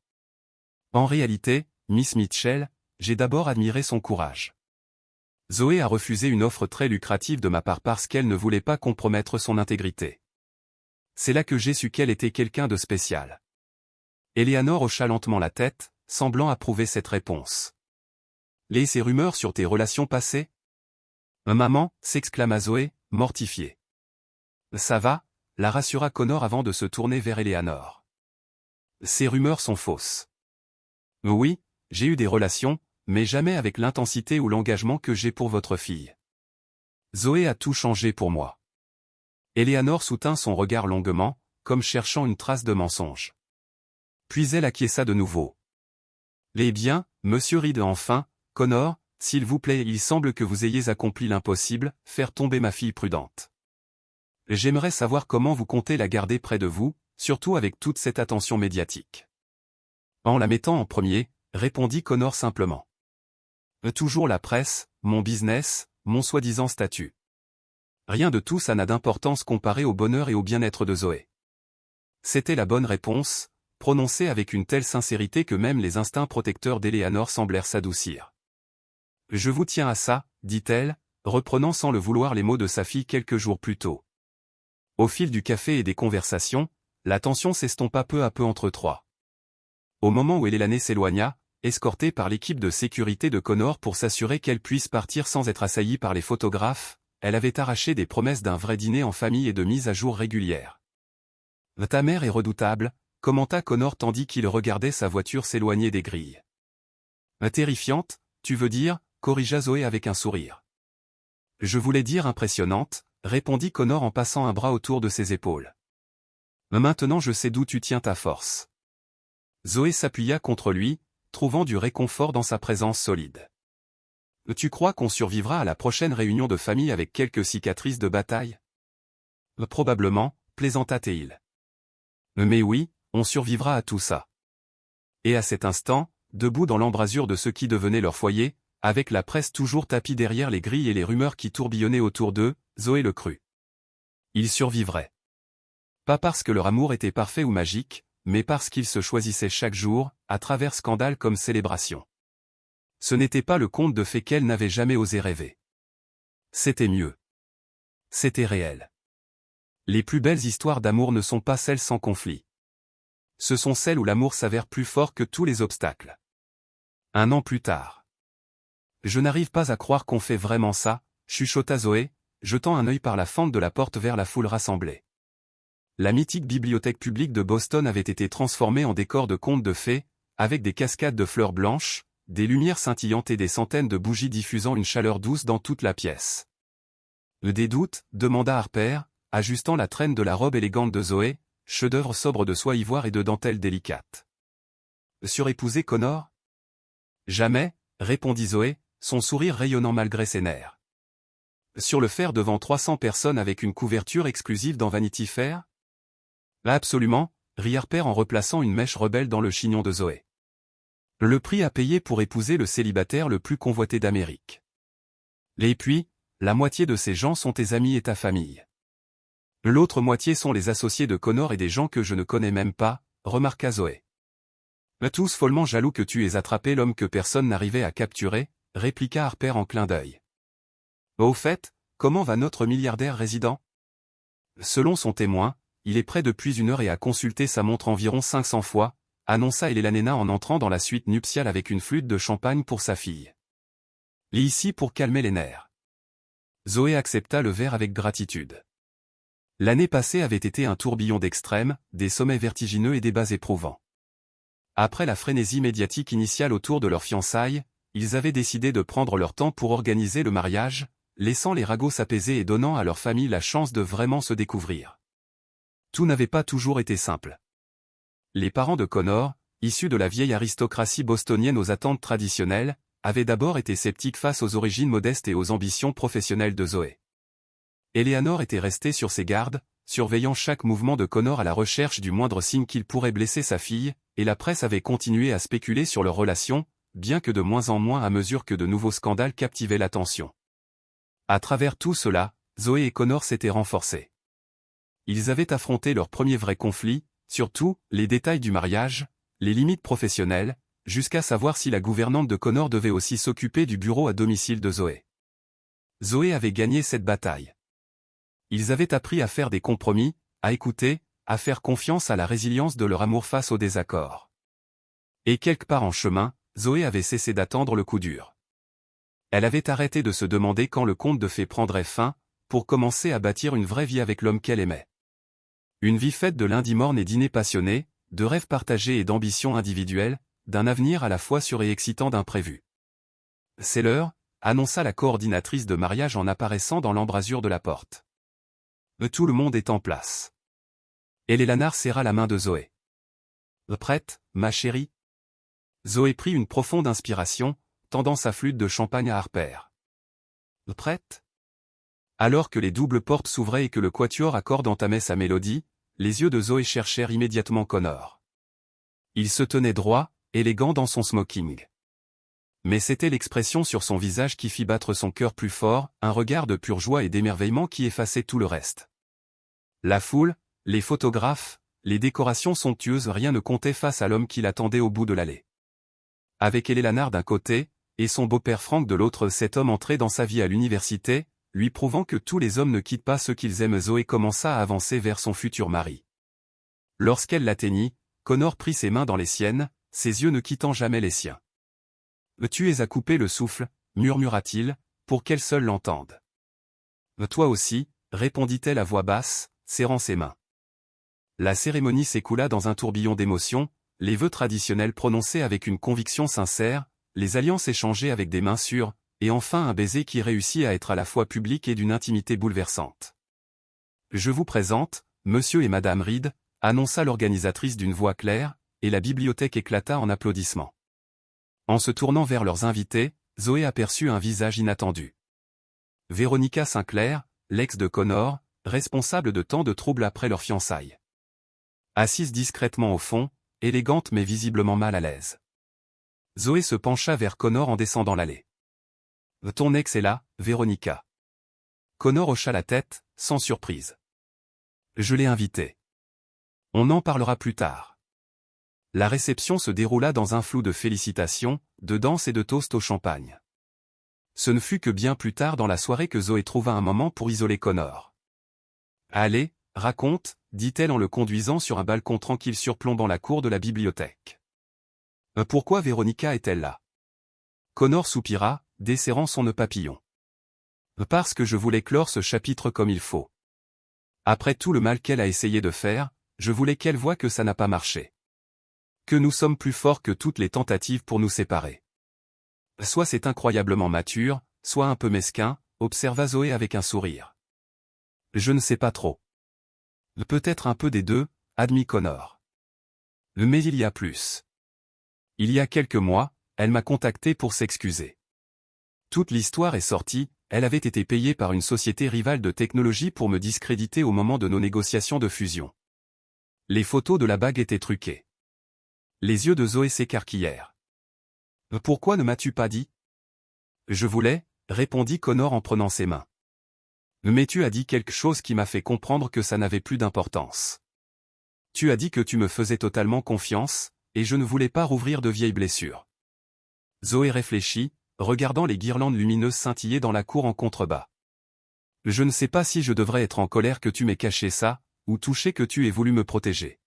En réalité, Miss Mitchell, j'ai d'abord admiré son courage. Zoé a refusé une offre très lucrative de ma part parce qu'elle ne voulait pas compromettre son intégrité. C'est là que j'ai su qu'elle était quelqu'un de spécial. Eleanor hocha lentement la tête, semblant approuver cette réponse. Ces rumeurs sur tes relations passées? Maman, s'exclama Zoé, mortifiée. Ça va, la rassura Connor avant de se tourner vers Eleanor. Ces rumeurs sont fausses. Oui, j'ai eu des relations, mais jamais avec l'intensité ou l'engagement que j'ai pour votre fille. Zoé a tout changé pour moi. Eleanor soutint son regard longuement, comme cherchant une trace de mensonge. Puis elle acquiesça de nouveau. Eh bien, monsieur Reed enfin, Connor, s'il vous plaît, il semble que vous ayez accompli l'impossible, faire tomber ma fille prudente. J'aimerais savoir comment vous comptez la garder près de vous, surtout avec toute cette attention médiatique. En la mettant en premier, répondit Connor simplement. Toujours la presse, mon business, mon soi-disant statut. Rien de tout ça n'a d'importance comparé au bonheur et au bien-être de Zoé. C'était la bonne réponse, prononcée avec une telle sincérité que même les instincts protecteurs d'Eleanor semblèrent s'adoucir. Je vous tiens à ça, dit-elle, reprenant sans le vouloir les mots de sa fille quelques jours plus tôt. Au fil du café et des conversations, la tension s'estompa peu à peu entre trois. Au moment où Elena s'éloigna, escortée par l'équipe de sécurité de Connor pour s'assurer qu'elle puisse partir sans être assaillie par les photographes, elle avait arraché des promesses d'un vrai dîner en famille et de mise à jour régulière. « Ta mère est redoutable », commenta Connor tandis qu'il regardait sa voiture s'éloigner des grilles. « Terrifiante, tu veux dire ?» corrigea Zoé avec un sourire. « Je voulais dire impressionnante », répondit Connor en passant un bras autour de ses épaules. « Maintenant je sais d'où tu tiens ta force. » Zoé s'appuya contre lui, trouvant du réconfort dans sa présence solide. « Tu crois qu'on survivra à la prochaine réunion de famille avec quelques cicatrices de bataille? » Probablement, plaisanta-t-il. « Mais oui, on survivra à tout ça. » Et à cet instant, debout dans l'embrasure de ce qui devenait leur foyer, avec la presse toujours tapie derrière les grilles et les rumeurs qui tourbillonnaient autour d'eux, Zoé le crut. Ils survivraient. Pas parce que leur amour était parfait ou magique, mais parce qu'ils se choisissaient chaque jour, à travers scandales comme célébrations. Ce n'était pas le conte de fées qu'elle n'avait jamais osé rêver. C'était mieux. C'était réel. Les plus belles histoires d'amour ne sont pas celles sans conflit. Ce sont celles où l'amour s'avère plus fort que tous les obstacles. 1 an plus tard. Je n'arrive pas à croire qu'on fait vraiment ça, chuchota Zoé, jetant un œil par la fente de la porte vers la foule rassemblée. La mythique bibliothèque publique de Boston avait été transformée en décor de contes de fées, avec des cascades de fleurs blanches, des lumières scintillantes et des centaines de bougies diffusant une chaleur douce dans toute la pièce. Des doutes, demanda Harper, ajustant la traîne de la robe élégante de Zoé, chef-d'œuvre sobre de soie ivoire et de dentelle délicate. Surépouser Connor? Jamais, répondit Zoé, son sourire rayonnant malgré ses nerfs. Sur le faire devant 300 personnes avec une couverture exclusive dans Vanity Fair? Absolument, rit Harper en replaçant une mèche rebelle dans le chignon de Zoé. Le prix à payer pour épouser le célibataire le plus convoité d'Amérique. Et puis, la moitié de ces gens sont tes amis et ta famille. L'autre moitié sont les associés de Connor et des gens que je ne connais même pas, remarqua Zoé. Tous follement jaloux que tu aies attrapé l'homme que personne n'arrivait à capturer, répliqua Harper en clin d'œil. Au fait, comment va notre milliardaire résident? Selon son témoin, il est prêt depuis 1 heure et a consulté sa montre environ 500 fois, annonça Elena en entrant dans la suite nuptiale avec une flûte de champagne pour sa fille. Ici pour calmer les nerfs. Zoé accepta le verre avec gratitude. L'année passée avait été un tourbillon d'extrêmes, des sommets vertigineux et des bas éprouvants. Après la frénésie médiatique initiale autour de leur fiançailles, ils avaient décidé de prendre leur temps pour organiser le mariage, laissant les ragots s'apaiser et donnant à leur famille la chance de vraiment se découvrir. Tout n'avait pas toujours été simple. Les parents de Connor, issus de la vieille aristocratie bostonienne aux attentes traditionnelles, avaient d'abord été sceptiques face aux origines modestes et aux ambitions professionnelles de Zoé. Eleanor était restée sur ses gardes, surveillant chaque mouvement de Connor à la recherche du moindre signe qu'il pourrait blesser sa fille, et la presse avait continué à spéculer sur leur relation, bien que de moins en moins à mesure que de nouveaux scandales captivaient l'attention. À travers tout cela, Zoé et Connor s'étaient renforcés. Ils avaient affronté leur premier vrai conflit, surtout, les détails du mariage, les limites professionnelles, jusqu'à savoir si la gouvernante de Connor devait aussi s'occuper du bureau à domicile de Zoé. Zoé avait gagné cette bataille. Ils avaient appris à faire des compromis, à écouter, à faire confiance à la résilience de leur amour face aux désaccords. Et quelque part en chemin, Zoé avait cessé d'attendre le coup dur. Elle avait arrêté de se demander quand le conte de fées prendrait fin, pour commencer à bâtir une vraie vie avec l'homme qu'elle aimait. Une vie faite de lundis mornes et dîners passionnés, de rêves partagés et d'ambitions individuelles, d'un avenir à la fois sûr et excitant d'imprévu. C'est l'heure, annonça la coordinatrice de mariage en apparaissant dans l'embrasure de la porte. Tout le monde est en place. Elena serra la main de Zoé. Prête, ma chérie? Zoé prit une profonde inspiration, tendant sa flûte de champagne à Harper. Prête? Alors que les doubles portes s'ouvraient et que le quatuor à cordes entamait sa mélodie, les yeux de Zoé cherchèrent immédiatement Connor. Il se tenait droit, élégant dans son smoking. Mais c'était l'expression sur son visage qui fit battre son cœur plus fort, un regard de pure joie et d'émerveillement qui effaçait tout le reste. La foule, les photographes, les décorations somptueuses, rien ne comptait face à l'homme qui l'attendait au bout de l'allée. Avec Eleanor d'un côté, et son beau-père Frank de l'autre, cet homme entré dans sa vie à l'université, lui prouvant que tous les hommes ne quittent pas ceux qu'ils aiment. Zoé commença à avancer vers son futur mari. Lorsqu'elle l'atteignit, Connor prit ses mains dans les siennes, ses yeux ne quittant jamais les siens. « Tu es à couper le souffle, murmura-t-il, pour qu'elle seule l'entende. « Toi aussi, répondit-elle à voix basse, serrant ses mains. La cérémonie s'écoula dans un tourbillon d'émotions, les vœux traditionnels prononcés avec une conviction sincère, les alliances échangées avec des mains sûres, et enfin un baiser qui réussit à être à la fois public et d'une intimité bouleversante. « Je vous présente, Monsieur et Madame Reed », annonça l'organisatrice d'une voix claire, et la bibliothèque éclata en applaudissements. En se tournant vers leurs invités, Zoé aperçut un visage inattendu. Véronica Sinclair, l'ex de Connor, responsable de tant de troubles après leur fiançailles. Assise discrètement au fond, élégante mais visiblement mal à l'aise. Zoé se pencha vers Connor en descendant l'allée. « Ton ex est là, Véronica. » Connor hocha la tête, sans surprise. « Je l'ai invité. On en parlera plus tard. » La réception se déroula dans un flou de félicitations, de danses et de toasts au champagne. Ce ne fut que bien plus tard dans la soirée que Zoé trouva un moment pour isoler Connor. « Allez, raconte, dit-elle en le conduisant sur un balcon tranquille surplombant la cour de la bibliothèque. Pourquoi Véronica est-elle là? Connor soupira, desserrant son nœud papillon. Parce que je voulais clore ce chapitre comme il faut. Après tout le mal qu'elle a essayé de faire, je voulais qu'elle voie que ça n'a pas marché. Que nous sommes plus forts que toutes les tentatives pour nous séparer. Soit c'est incroyablement mature, soit un peu mesquin, observa Zoé avec un sourire. Je ne sais pas trop. Peut-être un peu des deux, admit Connor. Mais il y a plus. Il y a quelques mois, elle m'a contacté pour s'excuser. Toute l'histoire est sortie, elle avait été payée par une société rivale de technologie pour me discréditer au moment de nos négociations de fusion. Les photos de la bague étaient truquées. Les yeux de Zoé s'écarquillèrent. Pourquoi ne m'as-tu pas dit? Je voulais, répondit Connor en prenant ses mains. Mais tu as dit quelque chose qui m'a fait comprendre que ça n'avait plus d'importance. Tu as dit que tu me faisais totalement confiance, et je ne voulais pas rouvrir de vieilles blessures. Zoé réfléchit, regardant les guirlandes lumineuses scintiller dans la cour en contrebas. Je ne sais pas si je devrais être en colère que tu m'aies caché ça, ou touché que tu aies voulu me protéger.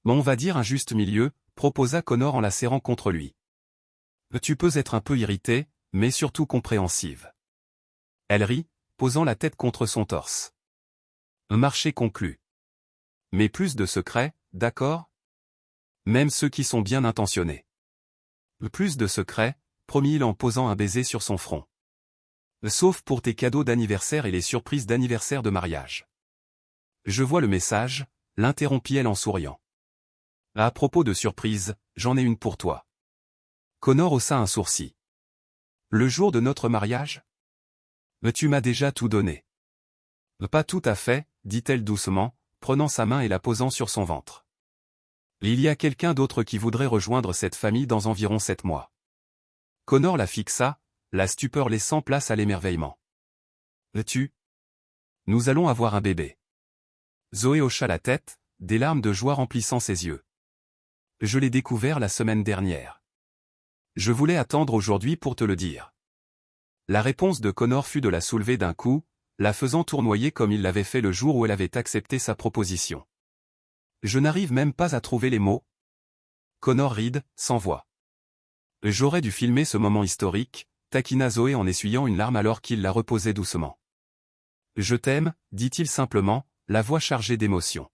Mais on va dire un juste milieu, proposa Connor en la serrant contre lui. Tu peux être un peu irritée, mais surtout compréhensive. Elle rit, posant la tête contre son torse. Un marché conclu. Mais plus de secrets, d'accord? Même ceux qui sont bien intentionnés. Plus de secrets, promit-il en posant un baiser sur son front. Sauf pour tes cadeaux d'anniversaire et les surprises d'anniversaire de mariage. Je vois le message, l'interrompit-elle en souriant. À propos de surprise, j'en ai une pour toi. Connor haussa un sourcil. Le jour de notre mariage? Mais tu m'as déjà tout donné. Pas tout à fait, dit-elle doucement, prenant sa main et la posant sur son ventre. Il y a quelqu'un d'autre qui voudrait rejoindre cette famille dans environ 7 mois. Connor la fixa, la stupeur laissant place à l'émerveillement. Nous allons avoir un bébé. Zoé hocha la tête, des larmes de joie remplissant ses yeux. Je l'ai découvert la semaine dernière. Je voulais attendre aujourd'hui pour te le dire. La réponse de Connor fut de la soulever d'un coup, la faisant tournoyer comme il l'avait fait le jour où elle avait accepté sa proposition. Je n'arrive même pas à trouver les mots. Connor ride, sans voix. J'aurais dû filmer ce moment historique, taquina Zoé en essuyant une larme alors qu'il la reposait doucement. Je t'aime, dit-il simplement, la voix chargée d'émotion.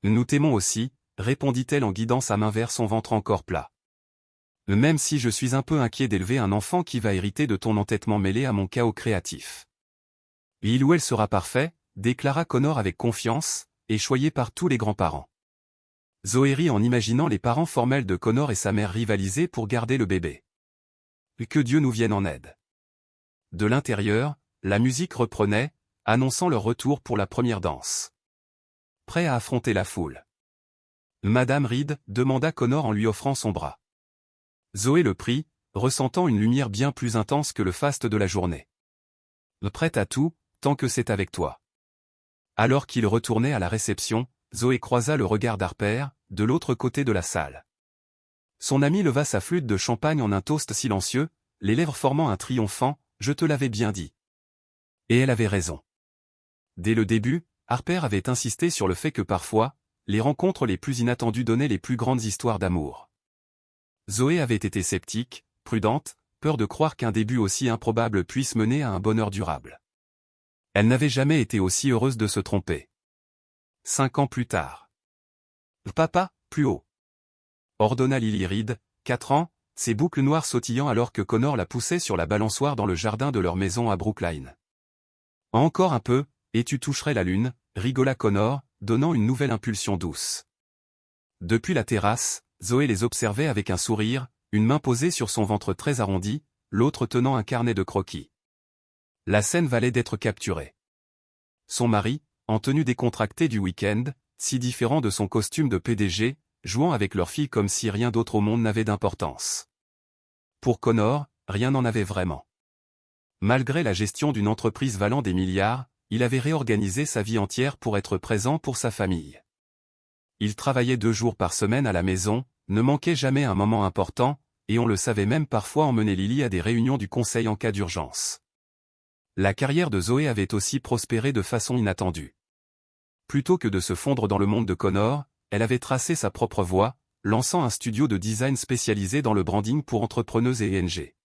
Nous t'aimons aussi, répondit-elle en guidant sa main vers son ventre encore plat. Même si je suis un peu inquiet d'élever un enfant qui va hériter de ton entêtement mêlé à mon chaos créatif. Il ou elle sera parfait, déclara Connor avec confiance, et choyé par tous les grands-parents. Zoé rit en imaginant les parents formels de Connor et sa mère rivaliser pour garder le bébé. Que Dieu nous vienne en aide. De l'intérieur, la musique reprenait, annonçant leur retour pour la première danse. Prêt à affronter la foule. Madame Reed, demanda Connor en lui offrant son bras. Zoé le prit, ressentant une lumière bien plus intense que le faste de la journée. Prête à tout, tant que c'est avec toi. Alors qu'il retournait à la réception, Zoé croisa le regard d'Harper, de l'autre côté de la salle. Son ami leva sa flûte de champagne en un toast silencieux, les lèvres formant un triomphant, je te l'avais bien dit. Et elle avait raison. Dès le début, Harper avait insisté sur le fait que parfois, les rencontres les plus inattendues donnaient les plus grandes histoires d'amour. Zoé avait été sceptique, prudente, peur de croire qu'un début aussi improbable puisse mener à un bonheur durable. Elle n'avait jamais été aussi heureuse de se tromper. 5 ans plus tard. Papa, plus haut. Ordonna Lily Reed, 4 ans, ses boucles noires sautillant alors que Connor la poussait sur la balançoire dans le jardin de leur maison à Brookline. Encore un peu, et tu toucherais la lune, rigola Connor, donnant une nouvelle impulsion douce. Depuis la terrasse, Zoé les observait avec un sourire, une main posée sur son ventre très arrondi, l'autre tenant un carnet de croquis. La scène valait d'être capturée. Son mari, en tenue décontractée du week-end, si différent de son costume de PDG, jouant avec leur fille comme si rien d'autre au monde n'avait d'importance. Pour Connor, rien n'en avait vraiment. Malgré la gestion d'une entreprise valant des milliards, il avait réorganisé sa vie entière pour être présent pour sa famille. Il travaillait 2 jours par semaine à la maison, ne manquait jamais un moment important, et on le savait même parfois emmener Lily à des réunions du conseil en cas d'urgence. La carrière de Zoé avait aussi prospéré de façon inattendue. Plutôt que de se fondre dans le monde de Connor, elle avait tracé sa propre voie, lançant un studio de design spécialisé dans le branding pour entrepreneuses et ONG.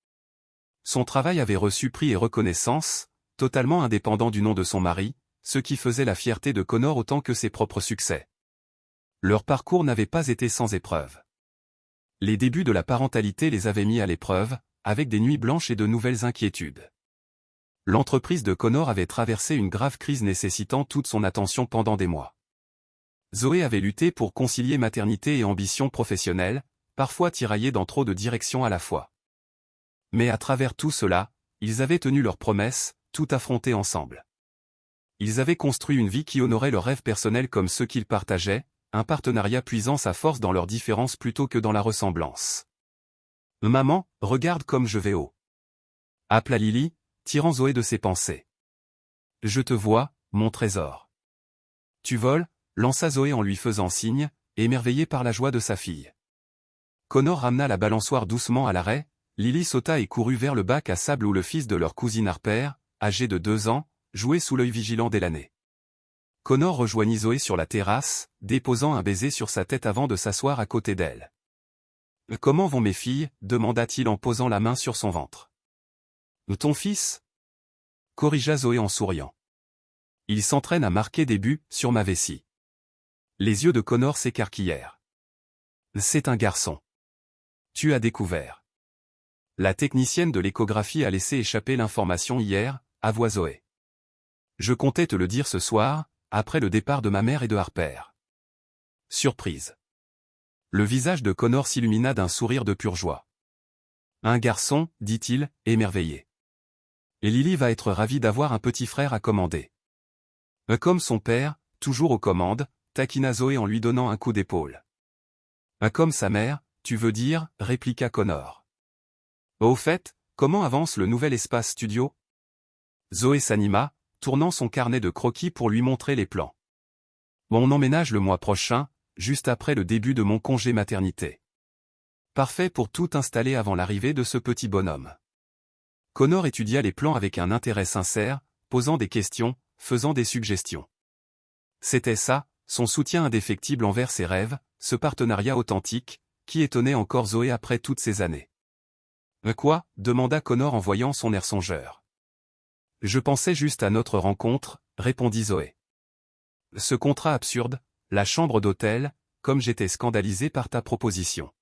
Son travail avait reçu prix et reconnaissance, totalement indépendant du nom de son mari, ce qui faisait la fierté de Connor autant que ses propres succès. Leur parcours n'avait pas été sans épreuve. Les débuts de la parentalité les avaient mis à l'épreuve, avec des nuits blanches et de nouvelles inquiétudes. L'entreprise de Connor avait traversé une grave crise nécessitant toute son attention pendant des mois. Zoé avait lutté pour concilier maternité et ambition professionnelle, parfois tiraillés dans trop de directions à la fois. Mais à travers tout cela, ils avaient tenu leurs promesses, tout affronté ensemble. Ils avaient construit une vie qui honorait leurs rêves personnels comme ceux qu'ils partageaient, un partenariat puisant sa force dans leurs différences plutôt que dans la ressemblance. « Maman, regarde comme je vais haut !» appela Lily, tirant Zoé de ses pensées. « Je te vois, mon trésor. »« Tu voles ?» lança Zoé en lui faisant signe, émerveillée par la joie de sa fille. Connor ramena la balançoire doucement à l'arrêt, Lily sauta et courut vers le bac à sable où le fils de leur cousine Harper, âgé de 2 ans, jouait sous l'œil vigilant d'Elané. Connor rejoignit Zoé sur la terrasse, déposant un baiser sur sa tête avant de s'asseoir à côté d'elle. « Comment vont mes filles ?» demanda-t-il en posant la main sur son ventre. « Ton fils ?» corrigea Zoé en souriant. « Il s'entraîne à marquer des buts sur ma vessie. » Les yeux de Connor s'écarquillèrent. « C'est un garçon. Tu as découvert. » La technicienne de l'échographie a laissé échapper l'information hier, avoua Zoé. « Je comptais te le dire ce soir, après le départ de ma mère et de Harper. » Surprise. Le visage de Connor s'illumina d'un sourire de pure joie. « Un garçon, dit-il, émerveillé. Et Lily va être ravie d'avoir un petit frère à commander. » Comme son père, toujours aux commandes, taquina Zoé en lui donnant un coup d'épaule. « Comme sa mère, tu veux dire ?» répliqua Connor. « Au fait, comment avance le nouvel espace studio ?» Zoé s'anima, tournant son carnet de croquis pour lui montrer les plans. « On emménage le mois prochain, juste après le début de mon congé maternité. Parfait pour tout installer avant l'arrivée de ce petit bonhomme. » Connor étudia les plans avec un intérêt sincère, posant des questions, faisant des suggestions. C'était ça, son soutien indéfectible envers ses rêves, ce partenariat authentique, qui étonnait encore Zoé après toutes ces années. « Quoi ?» demanda Connor en voyant son air songeur. « Je pensais juste à notre rencontre, » répondit Zoé. « Ce contrat absurde, la chambre d'hôtel, comme j'étais scandalisé par ta proposition. »«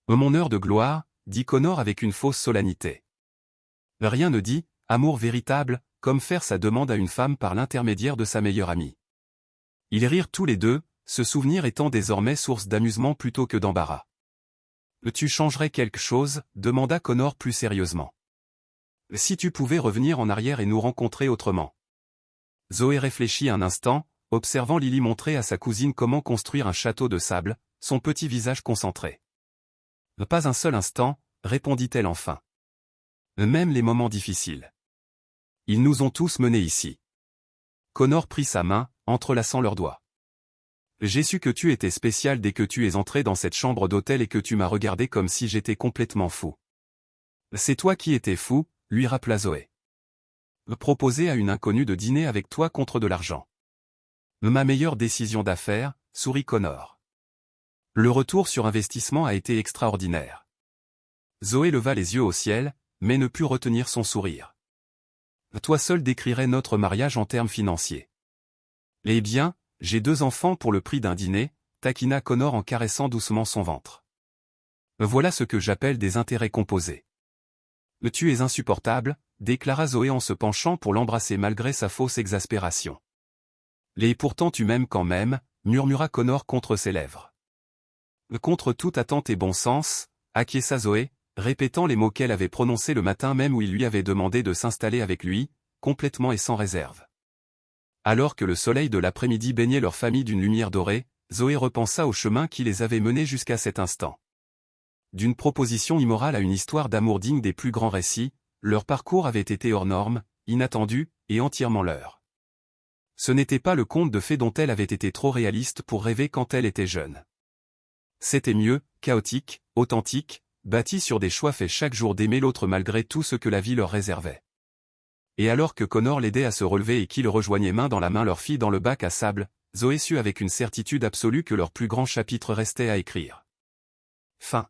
Mon heure de gloire, » dit Connor avec une fausse solennité. Rien ne dit, amour véritable, comme faire sa demande à une femme par l'intermédiaire de sa meilleure amie. Ils rirent tous les deux, ce souvenir étant désormais source d'amusement plutôt que d'embarras. « Tu changerais quelque chose ?» demanda Connor plus sérieusement. « Si tu pouvais revenir en arrière et nous rencontrer autrement. » Zoé réfléchit un instant, observant Lily montrer à sa cousine comment construire un château de sable, son petit visage concentré. « Pas un seul instant, » répondit-elle enfin. « Même les moments difficiles. Ils nous ont tous menés ici. » Connor prit sa main, entrelaçant leurs doigts. « J'ai su que tu étais spécial dès que tu es entré dans cette chambre d'hôtel et que tu m'as regardé comme si j'étais complètement fou. »« C'est toi qui étais fou, » lui rappela Zoé. « Proposer à une inconnue de dîner avec toi contre de l'argent. »« Ma meilleure décision d'affaires, » sourit Connor. « Le retour sur investissement a été extraordinaire. » Zoé leva les yeux au ciel, mais ne put retenir son sourire. « Toi seul décrirais notre mariage en termes financiers. »« Eh bien, j'ai 2 enfants pour le prix d'un dîner, » taquina Connor en caressant doucement son ventre. « Voilà ce que j'appelle des intérêts composés. »« Tu es insupportable, » déclara Zoé en se penchant pour l'embrasser malgré sa fausse exaspération. « Et pourtant tu m'aimes quand même, » murmura Connor contre ses lèvres. « Contre toute attente et bon sens, » acquiesça Zoé, répétant les mots qu'elle avait prononcés le matin même où il lui avait demandé de s'installer avec lui, complètement et sans réserve. Alors que le soleil de l'après-midi baignait leur famille d'une lumière dorée, Zoé repensa au chemin qui les avait menés jusqu'à cet instant. D'une proposition immorale à une histoire d'amour digne des plus grands récits, leur parcours avait été hors norme, inattendu, et entièrement leur. Ce n'était pas le conte de fées dont elle avait été trop réaliste pour rêver quand elle était jeune. C'était mieux, chaotique, authentique, bâti sur des choix faits chaque jour d'aimer l'autre malgré tout ce que la vie leur réservait. Et alors que Connor l'aidait à se relever et qu'il rejoignait main dans la main leur fille dans le bac à sable, Zoé sut avec une certitude absolue que leur plus grand chapitre restait à écrire. Fin.